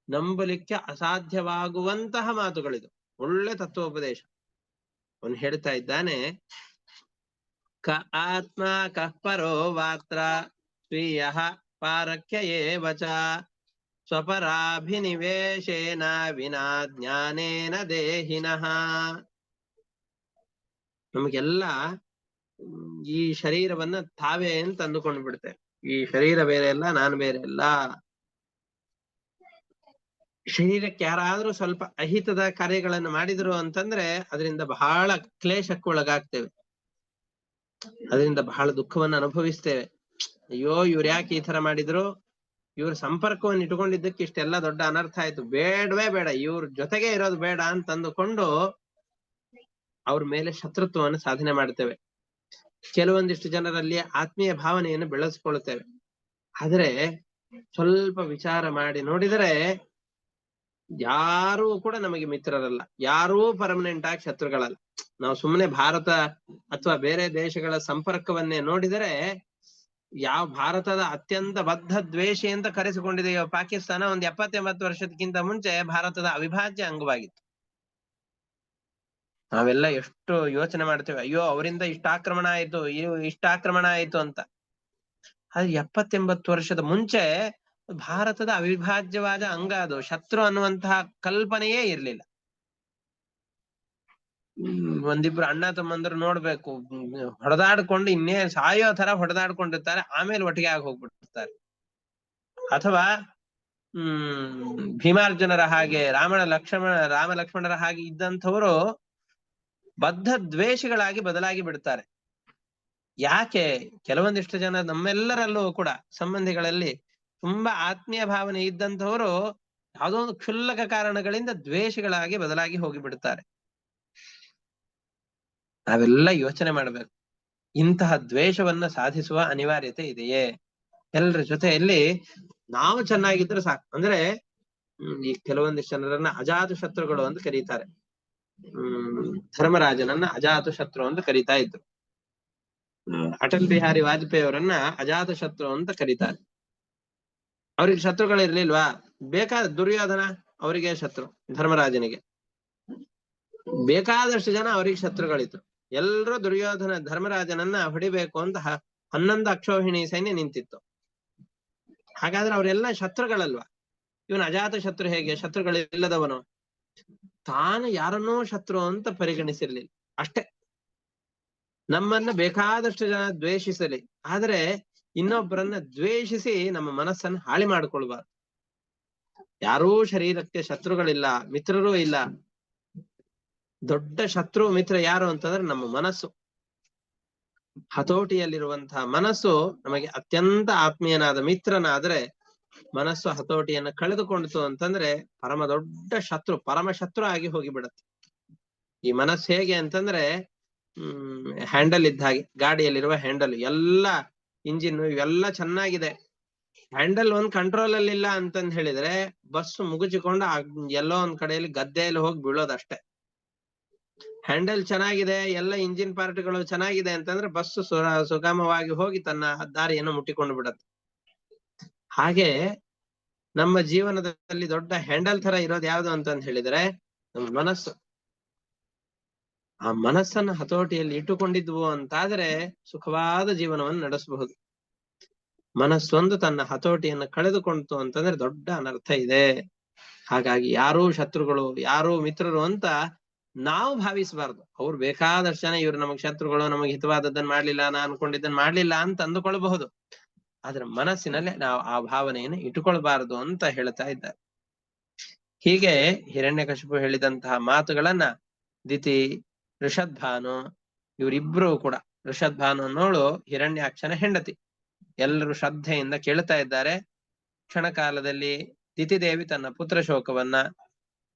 ನಂಬಲಿಕ್ಕೆ ಅಸಾಧ್ಯವಾಗುವಂತಹ ಮಾತುಗಳಿದು. ಒಳ್ಳೆ ತತ್ವೋಪದೇಶ. ಅವನು ಹೇಳ್ತಾ ಇದ್ದಾನೆ, ಕ ಆತ್ಮ ಕಃ ಪರೋ ವಾತ್ರ ಸ್ವೀಯ ಪಾರಖ್ಯ ಏವ ಚ ಸ್ವಪರಾಭಿನಿವೇಶೇನ ವಿನಾ ಜ್ಞಾನೇನ ದೇಹಿನಃ. ನಮಗೆಲ್ಲ ಈ ಶರೀರವನ್ನ ತಾವೇ ಅಂತ ಅಂದುಕೊಂಡು ಬಿಡ್ತೇವೆ. ಈ ಶರೀರ ಬೇರೆ ಅಲ್ಲ, ನಾನು ಬೇರೆ ಅಲ್ಲ. ಶರೀರಕ್ಕೆ ಯಾರಾದ್ರೂ ಸ್ವಲ್ಪ ಅಹಿತದ ಕಾರ್ಯಗಳನ್ನು ಮಾಡಿದ್ರು ಅಂತಂದ್ರೆ ಅದರಿಂದ ಬಹಳ ಕ್ಲೇಶಕ್ಕೆ ಒಳಗಾಗ್ತೇವೆ, ಅದರಿಂದ ಬಹಳ ದುಃಖವನ್ನು ಅನುಭವಿಸ್ತೇವೆ. ಅಯ್ಯೋ ಇವ್ರು ಯಾಕೆ ಈ ತರ ಮಾಡಿದ್ರು, ಇವ್ರ ಸಂಪರ್ಕವನ್ನು ಇಟ್ಕೊಂಡಿದ್ದಕ್ಕೆ ಇಷ್ಟೆಲ್ಲ ದೊಡ್ಡ ಅನರ್ಥ ಆಯ್ತು, ಬೇಡವೇ ಬೇಡ, ಇವ್ರ ಜೊತೆಗೆ ಇರೋದು ಬೇಡ ಅಂತ ಅಂದುಕೊಂಡು ಅವ್ರ ಮೇಲೆ ಶತ್ರುತ್ವವನ್ನು ಸಾಧನೆ ಮಾಡ್ತೇವೆ. ಕೆಲವೊಂದಿಷ್ಟು ಜನರಲ್ಲಿ ಆತ್ಮೀಯ ಭಾವನೆಯನ್ನು ಬೆಳೆಸ್ಕೊಳ್ತೇವೆ. ಆದ್ರೆ ಸ್ವಲ್ಪ ವಿಚಾರ ಮಾಡಿ ನೋಡಿದರೆ ಯಾರೂ ಕೂಡ ನಮಗೆ ಮಿತ್ರರಲ್ಲ, ಯಾರೂ ಪರ್ಮನೆಂಟ್ ಆಗಿ ಶತ್ರುಗಳಲ್ಲ. ನಾವು ಸುಮ್ಮನೆ ಭಾರತ ಅಥವಾ ಬೇರೆ ದೇಶಗಳ ಸಂಪರ್ಕವನ್ನೇ ನೋಡಿದರೆ ಯಾವ ಭಾರತದ ಅತ್ಯಂತ ಬದ್ಧ ದ್ವೇಷಿ ಅಂತ ಕರೆಸಿಕೊಂಡಿದೆಯೋ ಪಾಕಿಸ್ತಾನ ಒಂದು 70-80 ವರ್ಷಕ್ಕಿಂತ ಮುಂಚೆ ಭಾರತದ ಅವಿಭಾಜ್ಯ ಅಂಗವಾಗಿತ್ತು. ನಾವೆಲ್ಲ ಎಷ್ಟು ಯೋಚನೆ ಮಾಡ್ತೇವೆ, ಅಯ್ಯೋ ಅವರಿಂದ ಇಷ್ಟ ಆಕ್ರಮಣ ಆಯ್ತು, ಇಷ್ಟ ಆಕ್ರಮಣ ಆಯ್ತು ಅಂತ. ಅದು 70-80 ವರ್ಷದ ಮುಂಚೆ ಭಾರತದ ಅವಿಭಾಜ್ಯವಾದ ಅಂಗ ಅದು. ಶತ್ರು ಅನ್ನುವಂತಹ ಕಲ್ಪನೆಯೇ ಇರ್ಲಿಲ್ಲ. ಒಂದಿಬ್ರು ಅಣ್ಣ ತಮ್ಮಂದ್ರು ನೋಡ್ಬೇಕು, ಹೊಡೆದಾಡ್ಕೊಂಡು ಇನ್ನೇ ಸಾಯೋ ತರ ಹೊಡೆದಾಡ್ಕೊಂಡಿರ್ತಾರೆ, ಆಮೇಲೆ ಒಟ್ಟಿಗೆ ಆಗಿ ಹೋಗ್ಬಿಟ್ಟಿರ್ತಾರೆ. ಅಥವಾ ಭೀಮಾರ್ಜುನರ ಹಾಗೆ, ರಾಮ ಲಕ್ಷ್ಮಣರ ಹಾಗೆ ಇದ್ದಂಥವರು ಬದ್ಧ ದ್ವೇಷಿಗಳಾಗಿ ಬದಲಾಗಿ ಬಿಡ್ತಾರೆ. ಯಾಕೆ? ಕೆಲವೊಂದಿಷ್ಟು ಜನ ನಮ್ಮೆಲ್ಲರಲ್ಲೂ ಕೂಡ ಸಂಬಂಧಿಗಳಲ್ಲಿ ತುಂಬಾ ಆತ್ಮೀಯ ಭಾವನೆ ಇದ್ದಂಥವರು ಯಾವುದೋ ಒಂದು ಕ್ಷುಲ್ಲಕ ಕಾರಣಗಳಿಂದ ದ್ವೇಷಿಗಳಾಗಿ ಬದಲಾಗಿ ಹೋಗಿಬಿಡ್ತಾರೆ. ನಾವೆಲ್ಲ ಯೋಚನೆ ಮಾಡ್ಬೇಕು, ಇಂತಹ ದ್ವೇಷವನ್ನ ಸಾಧಿಸುವ ಅನಿವಾರ್ಯತೆ ಇದೆಯೇ? ಎಲ್ಲರ ಜೊತೆಯಲ್ಲಿ ನಾವು ಚೆನ್ನಾಗಿದ್ರೆ ಸಾಕು. ಅಂದ್ರೆ ಈ ಕೆಲವೊಂದಿಷ್ಟು ಜನರನ್ನ ಅಜಾತ ಶತ್ರುಗಳು ಅಂತ ಕರೀತಾರೆ. ಧರ್ಮರಾಜನನ್ನ ಅಜಾತ ಶತ್ರು ಅಂತ ಕರೀತಾ ಇದ್ರು. ಅಟಲ್ ಬಿಹಾರಿ ವಾಜಪೇಯಿ ಅವರನ್ನ ಅಜಾತ ಶತ್ರು ಅಂತ ಕರೀತಾರೆ. ಅವ್ರಿಗೆ ಶತ್ರುಗಳಿರ್ಲಿಲ್ವಾ? ಬೇಕಾದ ದುರ್ಯೋಧನ ಅವರಿಗೆ ಶತ್ರು, ಧರ್ಮರಾಜನಿಗೆ ಬೇಕಾದಷ್ಟು ಜನ ಅವರಿಗೆ ಶತ್ರುಗಳಿದ್ರು. ಎಲ್ರೂ ದುರ್ಯೋಧನ ಧರ್ಮರಾಜನನ್ನ ಹೊಡಿಬೇಕು ಅಂತ 11 ಅಕ್ಷೋಹಿಣಿ ಸೈನ್ಯ ನಿಂತಿತ್ತು. ಹಾಗಾದ್ರೆ ಅವರೆಲ್ಲ ಶತ್ರುಗಳಲ್ವಾ? ಇವನು ಅಜಾತ ಶತ್ರು ಹೇಗೆ? ಶತ್ರುಗಳಿಲ್ಲದವನು. ತಾನು ಯಾರನ್ನೋ ಶತ್ರು ಅಂತ ಪರಿಗಣಿಸಿರ್ಲಿಲ್ಲ ಅಷ್ಟೇ. ನಮ್ಮನ್ನ ಬೇಕಾದಷ್ಟು ಜನ ದ್ವೇಷಿಸಲಿ, ಆದ್ರೆ ಇನ್ನೊಬ್ಬರನ್ನ ದ್ವೇಷಿಸಿ ನಮ್ಮ ಮನಸ್ಸನ್ನು ಹಾಳಿ ಮಾಡಿಕೊಳ್ಬಾರ್ದು. ಯಾರೂ ಶರೀರಕ್ಕೆ ಶತ್ರುಗಳಿಲ್ಲ, ಮಿತ್ರರೂ ಇಲ್ಲ. ದೊಡ್ಡ ಶತ್ರು ಮಿತ್ರ ಯಾರು ಅಂತಂದ್ರೆ ನಮ್ಮ ಮನಸ್ಸು. ಹತೋಟಿಯಲ್ಲಿರುವಂತಹ ಮನಸ್ಸು ನಮಗೆ ಅತ್ಯಂತ ಆತ್ಮೀಯನಾದ ಮಿತ್ರನಾದ್ರೆ, ಮನಸ್ಸು ಹತೋಟಿಯನ್ನ ಕಳೆದುಕೊಂಡಿತು ಅಂತಂದ್ರೆ ಪರಮ ದೊಡ್ಡ ಶತ್ರು, ಪರಮ ಶತ್ರು ಆಗಿ ಹೋಗಿಬಿಡತ್ತೆ. ಈ ಮನಸ್ಸು ಹೇಗೆ ಅಂತಂದ್ರೆ ಹ್ಯಾಂಡಲ್ ಇದ್ದ ಹಾಗೆ, ಗಾಡಿಯಲ್ಲಿರುವ ಹ್ಯಾಂಡಲ್ ಎಲ್ಲ ಇಂಜಿನ್ ಇವೆಲ್ಲ ಚೆನ್ನಾಗಿದೆ, ಹ್ಯಾಂಡಲ್ ಒಂದ್ ಕಂಟ್ರೋಲ್ ಅಲ್ಲಿ ಇಲ್ಲ ಅಂತಂದ್ ಹೇಳಿದ್ರೆ ಬಸ್ ಮುಗುಚಿಕೊಂಡು ಎಲ್ಲೋ ಒಂದ್ ಕಡೆಯಲ್ಲಿ ಗದ್ದೆಯಲ್ಲಿ ಹೋಗಿ ಬೀಳೋದಷ್ಟೇ. ಹ್ಯಾಂಡಲ್ ಚೆನ್ನಾಗಿದೆ, ಎಲ್ಲ ಇಂಜಿನ್ ಪಾರ್ಟ್ಗಳು ಚೆನ್ನಾಗಿದೆ ಅಂತಂದ್ರೆ ಬಸ್ ಸುಗಮವಾಗಿ ಹೋಗಿ ತನ್ನ ದಾರಿಯನ್ನು ಮುಟ್ಟಿಕೊಂಡು ಬಿಡತ್ತೆ. ಹಾಗೆ ನಮ್ಮ ಜೀವನದಲ್ಲಿ ದೊಡ್ಡ ಹ್ಯಾಂಡಲ್ ತರ ಇರೋದು ಯಾವ್ದು ಅಂತಂದ್ ಹೇಳಿದ್ರೆ ನಮ್ಮ ಮನಸ್ಸು. ಆ ಮನಸ್ಸನ್ನ ಹತೋಟಿಯಲ್ಲಿ ಇಟ್ಟುಕೊಂಡಿದ್ವು ಅಂತಾದ್ರೆ ಸುಖವಾದ ಜೀವನವನ್ನು ನಡೆಸಬಹುದು. ಮನಸ್ಸೊಂದು ತನ್ನ ಹತೋಟಿಯನ್ನು ಕಳೆದುಕೊಂಡಿತು ಅಂತಂದ್ರೆ ದೊಡ್ಡ ಅನರ್ಥ ಇದೆ. ಹಾಗಾಗಿ ಯಾರೂ ಶತ್ರುಗಳು, ಯಾರೂ ಮಿತ್ರರು ಅಂತ ನಾವು ಭಾವಿಸಬಾರ್ದು. ಅವ್ರು ಬೇಕಾದಷ್ಟು ಜನ ಇವ್ರು ನಮಗ್ ಶತ್ರುಗಳು, ನಮಗೆ ಹಿತವಾದದ್ದನ್ನು ಮಾಡ್ಲಿಲ್ಲ, ನಾನು ಅನ್ಕೊಂಡಿದ್ದನ್ನು ಮಾಡ್ಲಿಲ್ಲ ಅಂತ ಅಂದುಕೊಳ್ಬಹುದು. ಆದ್ರೆ ಮನಸ್ಸಿನಲ್ಲಿ ನಾವು ಆ ಭಾವನೆಯನ್ನು ಇಟ್ಟುಕೊಳ್ಬಾರದು ಅಂತ ಹೇಳ್ತಾ ಇದ್ದಾರೆ. ಹೀಗೆ ಹಿರಣ್ಯಕಶಿಪು ಹೇಳಿದಂತಹ ಮಾತುಗಳನ್ನ ದಿತಿ, ಋಷದ್ಭಾನು ಇವರಿಬ್ರು ಕೂಡ, ಋಷದ್ಭಾನು ಅನ್ನೋಳು ಹಿರಣ್ಯಾಕ್ಷನ ಹೆಂಡತಿ, ಎಲ್ಲರೂ ಶ್ರದ್ಧೆಯಿಂದ ಕೇಳ್ತಾ ಇದ್ದಾರೆ. ಕ್ಷಣಕಾಲದಲ್ಲಿ ದಿತಿದೇವಿ ತನ್ನ ಪುತ್ರ ಶೋಕವನ್ನ,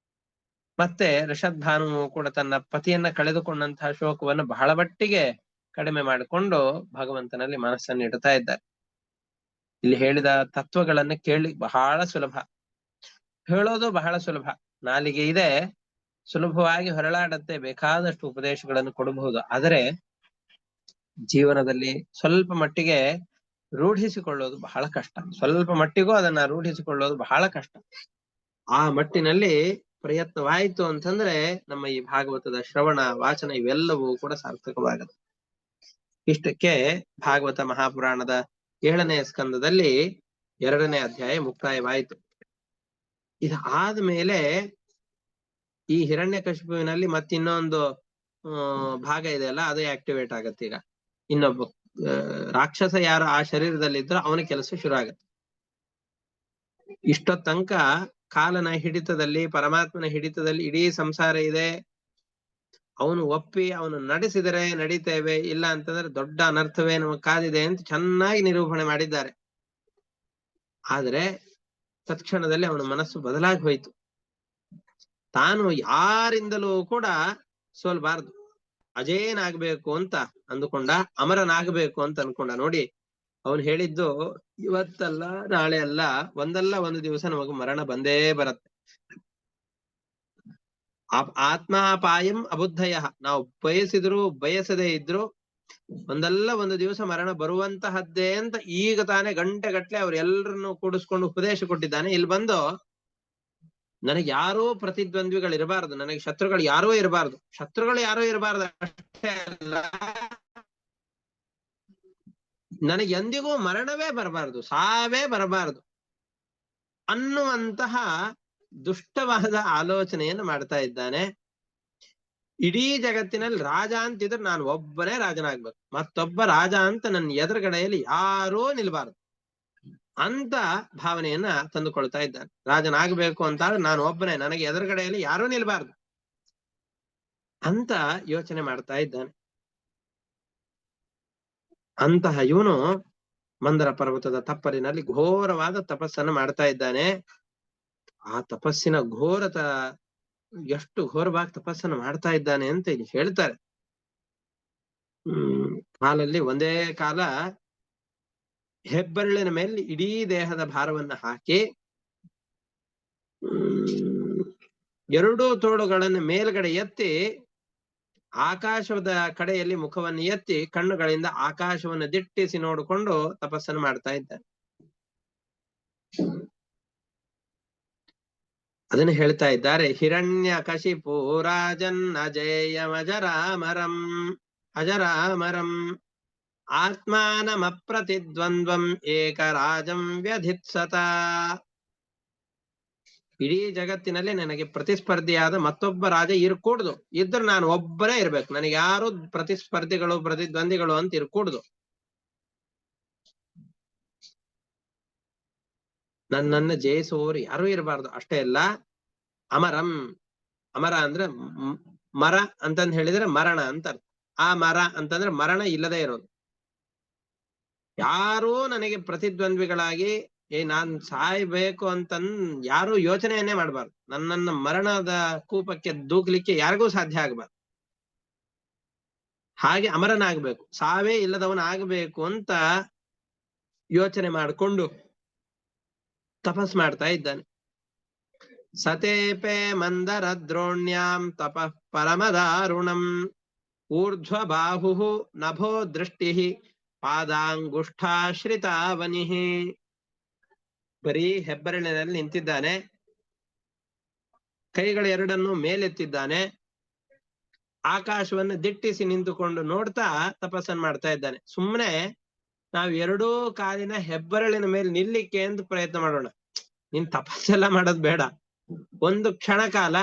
ಮತ್ತೆ ಋಷದ್ಭಾನು ಕೂಡ ತನ್ನ ಪತಿಯನ್ನ ಕಳೆದುಕೊಂಡಂತಹ ಶೋಕವನ್ನು ಬಹಳ ಮಟ್ಟಿಗೆ ಕಡಿಮೆ ಮಾಡಿಕೊಂಡು ಭಗವಂತನಲ್ಲಿ ಮನಸ್ಸನ್ನು ಇಡ್ತಾ ಇದ್ದಾರೆ. ಇಲ್ಲಿ ಹೇಳಿದ ತತ್ವಗಳನ್ನು ಕೇಳಿ ಬಹಳ ಸುಲಭ, ಹೇಳೋದು ಬಹಳ ಸುಲಭ, ನಾಲಿಗೆ ಇದೆ, ಸುಲಭವಾಗಿ ಹೊರಳಾಡತ್ತೆ, ಬೇಕಾದಷ್ಟು ಉಪದೇಶಗಳನ್ನು ಕೊಡಬಹುದು. ಆದರೆ ಜೀವನದಲ್ಲಿ ಸ್ವಲ್ಪ ಮಟ್ಟಿಗೆ ರೂಢಿಸಿಕೊಳ್ಳೋದು ಬಹಳ ಕಷ್ಟ, ಸ್ವಲ್ಪ ಮಟ್ಟಿಗೂ ಅದನ್ನ ರೂಢಿಸಿಕೊಳ್ಳೋದು ಬಹಳ ಕಷ್ಟ. ಆ ಮಟ್ಟಿನಲ್ಲಿ ಪ್ರಯತ್ನವಾಯಿತು ಅಂತಂದ್ರೆ ನಮ್ಮ ಈ ಭಾಗವತದ ಶ್ರವಣ, ವಾಚನ ಇವೆಲ್ಲವೂ ಕೂಡ ಸಾರ್ಥಕವಾಗತ್ತೆ. ಇಷ್ಟಕ್ಕೆ ಭಾಗವತ ಮಹಾಪುರಾಣದ 7ನೇ ಸ್ಕಂದದಲ್ಲಿ 2ನೇ ಅಧ್ಯಾಯ ಮುಕ್ತಾಯವಾಯಿತು. ಇದು ಆದ್ಮೇಲೆ ಈ ಹಿರಣ್ಯಕಶಿಪುವಿನಲ್ಲಿ ಮತ್ತಿನ್ನೊಂದು ಭಾಗ ಇದೆಯಲ್ಲ, ಅದೇ ಆಕ್ಟಿವೇಟ್ ಆಗತ್ತೆ. ಈಗ ಇನ್ನೊಬ್ಬ ರಾಕ್ಷಸ ಯಾರು ಆ ಶರೀರದಲ್ಲಿದ್ರೋ ಅವನ ಕೆಲಸ ಶುರು ಆಗತ್ತೆ. ಇಷ್ಟೋ ತನಕ ಕಾಲನ ಹಿಡಿತದಲ್ಲಿ, ಪರಮಾತ್ಮನ ಹಿಡಿತದಲ್ಲಿ ಇಡೀ ಸಂಸಾರ ಇದೆ, ಅವನು ಒಪ್ಪಿ ಅವನು ನಡೆಸಿದರೆ ನಡೀತೇವೆ, ಇಲ್ಲ ಅಂತಂದ್ರೆ ದೊಡ್ಡ ಅನರ್ಥವೇ ನಮಗೆ ಕಾದಿದೆ ಅಂತ ಚೆನ್ನಾಗಿ ನಿರೂಪಣೆ ಮಾಡಿದ್ದಾರೆ. ಆದ್ರೆ ತತ್ಕ್ಷಣದಲ್ಲಿ ಅವನ ಮನಸ್ಸು ಬದಲಾಗಿ ಹೋಯಿತು. ತಾನು ಯಾರಿಂದಲೂ ಕೂಡ ಸೋಲ್ಬಾರ್ದು, ಅಜೇಯನಾಗ್ಬೇಕು ಅಂತ ಅಂದುಕೊಂಡ, ಅಮರನಾಗಬೇಕು ಅಂತ ಅನ್ಕೊಂಡ. ನೋಡಿ, ಅವನು ಹೇಳಿದ್ದು ಇವತ್ತಲ್ಲ ನಾಳೆ ಅಲ್ಲ, ಒಂದಲ್ಲ ಒಂದು ದಿವಸ ನಮಗ ಮರಣ ಬಂದೇ ಬರುತ್ತೆ. ಆತ್ಮಾಪಾಯಂ ಅಬುದ್ಧಯ, ನಾವು ಬಯಸಿದ್ರು ಬಯಸದೇ ಇದ್ರು ಒಂದಲ್ಲ ಒಂದು ದಿವಸ ಮರಣ ಬರುವಂತಹದ್ದೇ ಅಂತ ಈಗ ತಾನೇ ಗಂಟೆಗಟ್ಲೆ ಅವ್ರೆಲ್ಲರನ್ನು ಕೂಡಿಸ್ಕೊಂಡು ಉಪದೇಶ ಕೊಟ್ಟಿದ್ದಾನೆ. ಇಲ್ಲಿ ಬಂದು ನನಗೆ ಯಾರೂ ಪ್ರತಿದ್ವಂದ್ವಿಗಳು ಇರಬಾರದು, ನನಗೆ ಶತ್ರುಗಳು ಯಾರೂ ಇರಬಾರದು, ಶತ್ರುಗಳು ಯಾರೂ ಇರಬಾರದು ಅಷ್ಟೇ ಅಲ್ಲ, ನನಗೆ ಎಂದಿಗೂ ಮರಣವೇ ಬರಬಾರದು, ಸಾವೇ ಬರಬಾರದು ಅನ್ನುವಂತಹ ದುಷ್ಟವಾದ ಆಲೋಚನೆಯನ್ನು ಮಾಡ್ತಾ ಇದ್ದಾನೆ. ಇಡೀ ಜಗತ್ತಿನಲ್ಲಿ ರಾಜ ಅಂತಿದ್ರೆ ನಾನು ಒಬ್ಬನೇ ರಾಜನಾಗ್ಬೇಕು, ಮತ್ತೊಬ್ಬ ರಾಜ ಅಂತ ನನ್ನ ಎದುರುಗಡೆಯಲ್ಲಿ ಯಾರೂ ನಿಲ್ಬಾರದು ಅಂತ ಭಾವನೆಯನ್ನ ತಂದುಕೊಳ್ತಾ ಇದ್ದಾನೆ. ರಾಜನಾಗಬೇಕು ಅಂತಾದ್ರೆ ನಾನು ಒಬ್ಬನೇ, ನನಗೆ ಎದುರುಗಡೆಯಲ್ಲಿ ಯಾರೂ ನಿಲ್ಬಾರದು ಅಂತ ಯೋಚನೆ ಮಾಡ್ತಾ ಇದ್ದಾನೆ. ಅಂತಹ ಇವನು ಮಂದರ ಪರ್ವತದ ತಪ್ಪಲಿನಲ್ಲಿ ಘೋರವಾದ ತಪಸ್ಸನ್ನು ಮಾಡ್ತಾ ಇದ್ದಾನೆ. ಆ ತಪಸ್ಸಿನ ಘೋರತ, ಎಷ್ಟು ಘೋರವಾಗಿ ತಪಸ್ಸನ್ನು ಮಾಡ್ತಾ ಇದ್ದಾನೆ ಅಂತ ಇಲ್ಲಿ ಹೇಳ್ತಾರೆ. ಕಾಲಲ್ಲಿ ಒಂದೇ ಕಾಲ ಹೆಬ್ಬೆರಳಿನ ಮೇಲೆ ಇಡೀ ದೇಹದ ಭಾರವನ್ನ ಹಾಕಿ, ಎರಡೂ ತೋಳುಗಳನ್ನು ಮೇಲ್ಗಡೆ ಎತ್ತಿ ಆಕಾಶದ ಕಡೆಯಲ್ಲಿ ಮುಖವನ್ನು ಎತ್ತಿ ಕಣ್ಣುಗಳಿಂದ ಆಕಾಶವನ್ನು ದಿಟ್ಟಿಸಿ ನೋಡಿಕೊಂಡು ತಪಸ್ಸನ್ನು ಮಾಡ್ತಾ ಇದ್ದಾನೆ. ಅದನ್ನು ಹೇಳ್ತಾ ಇದ್ದಾರೆ. ಹಿರಣ್ಯಕಶಿಪು ರಾಜನ್ ಅಜೇಯಮಜರಾಮರಂ ಅಜರಾಮರಂ ಆತ್ಮಾನಮಪ್ರತಿದ್ವಂದ್ವಂ ಏಕರಾಜಂ ವ್ಯಧಿತ್ಸತ. ಇಡೀ ಜಗತ್ತಿನಲ್ಲಿ ನನಗೆ ಪ್ರತಿಸ್ಪರ್ಧಿಯಾದ ಮತ್ತೊಬ್ಬ ರಾಜ ಇರ್ಕೂಡ್ದು, ಇದ್ರೆ ನಾನು ಒಬ್ಬನೇ ಇರ್ಬೇಕು, ನನಗೆ ಯಾರು ಪ್ರತಿಸ್ಪರ್ಧಿಗಳು ಪ್ರತಿದ್ವಂದಿಗಳು ಅಂತ ಇರ್ಕೂಡ್ದು, ನನ್ನನ್ನ ಜಯಿಸುವವರು ಯಾರು ಇರಬಾರ್ದು. ಅಷ್ಟೇ ಅಲ್ಲ, ಅಮರಂ, ಅಮರ ಅಂದ್ರೆ ಮರ ಅಂತಂದ್ ಹೇಳಿದ್ರೆ ಮರಣ ಅಂತ ಅರ್ಥ. ಆ ಮರ ಅಂತಂದ್ರೆ ಮರಣ ಇಲ್ಲದೆ ಇರೋದು. ಯಾರೂ ನನಗೆ ಪ್ರತಿದ್ವಂದ್ವಿಗಳಾಗಿ ನಾನ್ ಸಾಯ್ಬೇಕು ಅಂತಂದ್ ಯಾರು ಯೋಚನೆಯನ್ನೇ ಮಾಡಬಾರ್ದು, ನನ್ನನ್ನ ಮರಣದ ಕೂಪಕ್ಕೆ ದೂಕ್ಲಿಕ್ಕೆ ಯಾರಿಗೂ ಸಾಧ್ಯ ಆಗಬಾರ್ದು. ಹಾಗೆ ಅಮರನಾಗಬೇಕು, ಸಾವೇ ಇಲ್ಲದವನಾಗಬೇಕು ಅಂತ ಯೋಚನೆ ಮಾಡಿಕೊಂಡು ತಪಸ್ ಮಾಡ್ತಾ ಇದ್ದಾನೆ. ಸತೇಪೆ ಮಂದರ ದ್ರೋಣ್ಯಾಂ ತಪಃ ಪರಮದಾರುಣಂ ಊರ್ಧ್ವ ಬಾಹು ನಭೋ ದೃಷ್ಟಿ ಪಾದಾಂಗುಷ್ಠಾಶ್ರಿತಾವನಿ. ಬರೀ ಹೆಬ್ಬೆರಳಿನಲ್ಲಿ ನಿಂತಿದ್ದಾನೆ, ಕೈಗಳೆರಡನ್ನು ಮೇಲೆತ್ತಿದ್ದಾನೆ, ಆಕಾಶವನ್ನು ದಿಟ್ಟಿಸಿ ನಿಂತುಕೊಂಡು ನೋಡ್ತಾ ತಪಸ್ಸನ್ನು ಮಾಡ್ತಾ ಇದ್ದಾನೆ. ಸುಮ್ಮನೆ ನಾವ್ ಎರಡೂ ಕಾಲಿನ ಹೆಬ್ಬರಳಿನ ಮೇಲೆ ನಿಲ್ಲಿಕ್ಕೆ ಅಂತ ಪ್ರಯತ್ನ ಮಾಡೋಣ. ನೀನ್ ತಪಸ್ಸೆಲ್ಲ ಮಾಡೋದ್ ಬೇಡ. ಒಂದು ಕ್ಷಣ ಕಾಲ,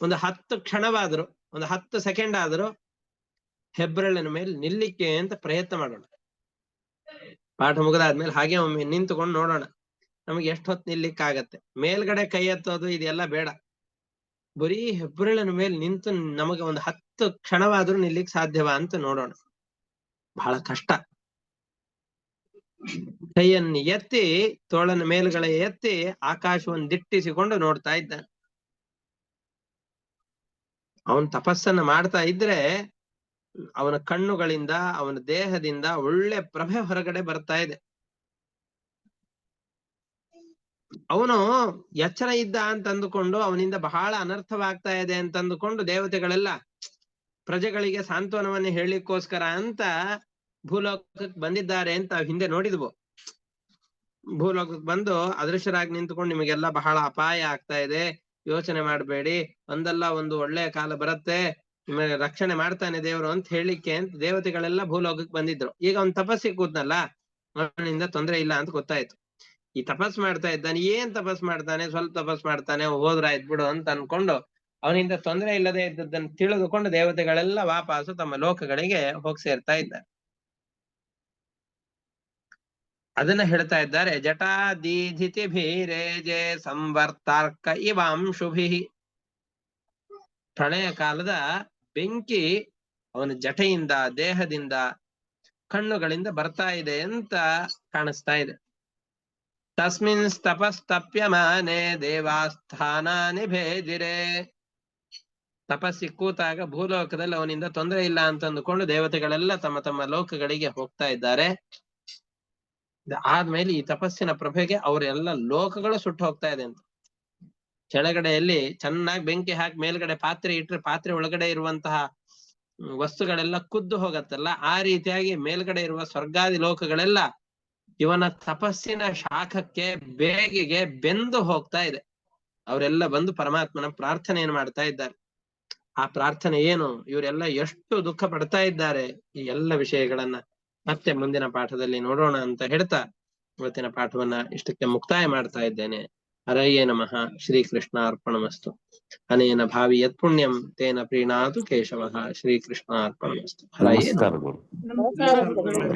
ಒಂದು 10 ಕ್ಷಣವಾದ್ರು, ಒಂದು 10 ಸೆಕೆಂಡ್ ಆದ್ರೂ ಹೆಬ್ಬರಳಿನ ಮೇಲೆ ನಿಲ್ಲಿಕ್ಕೆ ಅಂತ ಪ್ರಯತ್ನ ಮಾಡೋಣ. ಪಾಠ ಮುಗಿದಾದ್ಮೇಲೆ ಹಾಗೆ ಒಮ್ಮೆ ನಿಂತುಕೊಂಡು ನೋಡೋಣ ನಮ್ಗೆ ಎಷ್ಟು ಹೊತ್ತು ನಿಲ್ಲಿಕ್ಕಾಗತ್ತೆ. ಮೇಲ್ಗಡೆ ಕೈ ಎತ್ತೋದು ಇದೆಲ್ಲ ಬೇಡ. ಬರೀ ಹೆಬ್ಬರಳಿನ ಮೇಲೆ ನಿಂತು ನಮಗೆ ಒಂದು 10 ಕ್ಷಣವಾದ್ರೂ ನಿಲ್ಲಿಕ್ ಸಾಧ್ಯವಾ ಅಂತ ನೋಡೋಣ. ಬಹಳ ಕಷ್ಟ. ಕೈಯನ್ನು ಎತ್ತಿ, ತೋಳನ ಮೇಲ್ಗಡೆ ಎತ್ತಿ ಆಕಾಶವನ್ನು ದಿಟ್ಟಿಸಿಕೊಂಡು ನೋಡ್ತಾ ಇದ್ದಾನೆ. ಅವನ್ ತಪಸ್ಸನ್ನ ಮಾಡ್ತಾ ಇದ್ರೆ ಅವನ ಕಣ್ಣುಗಳಿಂದ, ಅವನ ದೇಹದಿಂದ ಒಳ್ಳೆ ಪ್ರಭೆ ಹೊರಗಡೆ ಬರ್ತಾ ಇದೆ. ಅವನು ಎಚ್ಚರ ಇದ್ದ ಅಂತ ಅಂದುಕೊಂಡು ಅವನಿಂದ ಬಹಳ ಅನರ್ಥವಾಗ್ತಾ ಇದೆ ಅಂತ ಅಂದುಕೊಂಡು ದೇವತೆಗಳೆಲ್ಲ ಪ್ರಜೆಗಳಿಗೆ ಸಾಂತ್ವನವನ್ನು ಹೇಳಿಕ್ಕೋಸ್ಕರ ಅಂತ ಭೂಲೋಕಕ್ಕೆ ಬಂದಿದ್ದಾರೆ ಅಂತ ಹಿಂದೆ ನೋಡಿದ್ವು. ಭೂಲೋಕಕ್ಕೆ ಬಂದು ಅದೃಶ್ಯರಾಗಿ ನಿಂತುಕೊಂಡು ನಿಮಗೆಲ್ಲ ಬಹಳ ಅಪಾಯ ಆಗ್ತಾ ಇದೆ, ಯೋಚನೆ ಮಾಡಬೇಡಿ, ಒಂದಲ್ಲ ಒಂದು ಒಳ್ಳೆ ಕಾಲ ಬರುತ್ತೆ, ನಿಮಗೆ ರಕ್ಷಣೆ ಮಾಡ್ತಾನೆ ದೇವರು ಅಂತ ಹೇಳಿಕ್ಕೆ ಅಂತ ದೇವತೆಗಳೆಲ್ಲ ಭೂಲೋಕಕ್ಕೆ ಬಂದಿದ್ರು. ಈಗ ಅವ್ನು ತಪಸ್ಸಿಗೆ ಕೂತ್ನಲ್ಲ, ಅವನಿಂದ ತೊಂದರೆ ಇಲ್ಲ ಅಂತ ಗೊತ್ತಾಯ್ತು. ಈ ತಪಸ್ ಮಾಡ್ತಾ ಇದ್ದಾನೆ, ಏನ್ ತಪಸ್ ಮಾಡ್ತಾನೆ, ಸ್ವಲ್ಪ ತಪಸ್ ಮಾಡ್ತಾನೆ, ಹೋದ್ರಾಯ್ತು ಬಿಡು ಅಂತ ಅನ್ಕೊಂಡು ಅವನಿಂದ ತೊಂದರೆ ಇಲ್ಲದೆ ಇದ್ದದ್ದನ್ನು ತಿಳಿದುಕೊಂಡು ದೇವತೆಗಳೆಲ್ಲ ವಾಪಸ್ಸು ತಮ್ಮ ಲೋಕಗಳಿಗೆ ಹೋಗಿ ಸೇರ್ತಾ ಇದ್ದಾರೆ. ಅದನ್ನ ಹೇಳ್ತಾ ಇದ್ದಾರೆ. ಜಟಾ ದೀಧಿತಿ ಭೀರೇಜೆ ಸಂವರ್ತಾರ್ಕ ಇವಾಂಶುಭಿ. ಪ್ರಳಯ ಕಾಲದ ಬೆಂಕಿ ಅವನ ಜಟೆಯಿಂದ, ದೇಹದಿಂದ, ಕಣ್ಣುಗಳಿಂದ ಬರ್ತಾ ಇದೆ ಅಂತ ಕಾಣಿಸ್ತಾ ಇದೆ. ತಸ್ಮಿನ್ ತಪಸ್ತಪ್ಯಮಾನೆ ದೇವಾಸ್ಥಾನಾನಿ ಭೇದಿರೆ. ತಪಸ್ಸಿ ಕೂತಾಗ ಭೂಲೋಕದಲ್ಲಿ ಅವನಿಂದ ತೊಂದರೆ ಇಲ್ಲ ಅಂತ ಅಂದುಕೊಂಡು ದೇವತೆಗಳೆಲ್ಲ ತಮ್ಮ ತಮ್ಮ ಲೋಕಗಳಿಗೆ ಹೋಗ್ತಾ ಇದ್ದಾರೆ. ಆದ್ಮೇಲೆ ಈ ತಪಸ್ಸಿನ ಪ್ರಭೆಗೆ ಅವರೆಲ್ಲ ಲೋಕಗಳು ಸುಟ್ಟು ಹೋಗ್ತಾ ಇದೆ ಅಂತ. ಕೆಳಗಡೆಯಲ್ಲಿ ಚೆನ್ನಾಗಿ ಬೆಂಕಿ ಹಾಕಿ ಮೇಲ್ಗಡೆ ಪಾತ್ರೆ ಇಟ್ರೆ ಪಾತ್ರೆ ಒಳಗಡೆ ಇರುವಂತಹ ವಸ್ತುಗಳೆಲ್ಲ ಕುದ್ದು ಹೋಗತ್ತಲ್ಲ, ಆ ರೀತಿಯಾಗಿ ಮೇಲ್ಗಡೆ ಇರುವ ಸ್ವರ್ಗಾದಿ ಲೋಕಗಳೆಲ್ಲ ಇವನ ತಪಸ್ಸಿನ ಶಾಖಕ್ಕೆ, ಬೇಗೆಗೆ ಬೆಂದು ಹೋಗ್ತಾ ಇದೆ. ಅವರೆಲ್ಲ ಬಂದು ಪರಮಾತ್ಮನ ಪ್ರಾರ್ಥನೆಯನ್ನು ಮಾಡ್ತಾ ಇದ್ದಾರೆ. ಆ ಪ್ರಾರ್ಥನೆ ಏನು, ಇವರೆಲ್ಲ ಎಷ್ಟು ದುಃಖ ಪಡ್ತಾ ಇದ್ದಾರೆ, ಈ ಎಲ್ಲ ವಿಷಯಗಳನ್ನ ಮತ್ತೆ ಮುಂದಿನ ಪಾಠದಲ್ಲಿ ನೋಡೋಣ ಅಂತ ಹೇಳ್ತಾ ಇವತ್ತಿನ ಪಾಠವನ್ನ ಇಷ್ಟಕ್ಕೆ ಮುಕ್ತಾಯ ಮಾಡ್ತಾ ಇದ್ದೇನೆ. ಹರಯೇ ನಮಃ. ಶ್ರೀಕೃಷ್ಣ ಅರ್ಪಣಮಸ್ತು. ಅನೇನ ಭಾವಿ ಯತ್ ಪುಣ್ಯಂ ತೇನ ಪ್ರೀಣಾತು ಕೇಶವಃ. ಶ್ರೀಕೃಷ್ಣ ಅರ್ಪಣಮಸ್ತು. ಹರಯೇ ನಮಃ.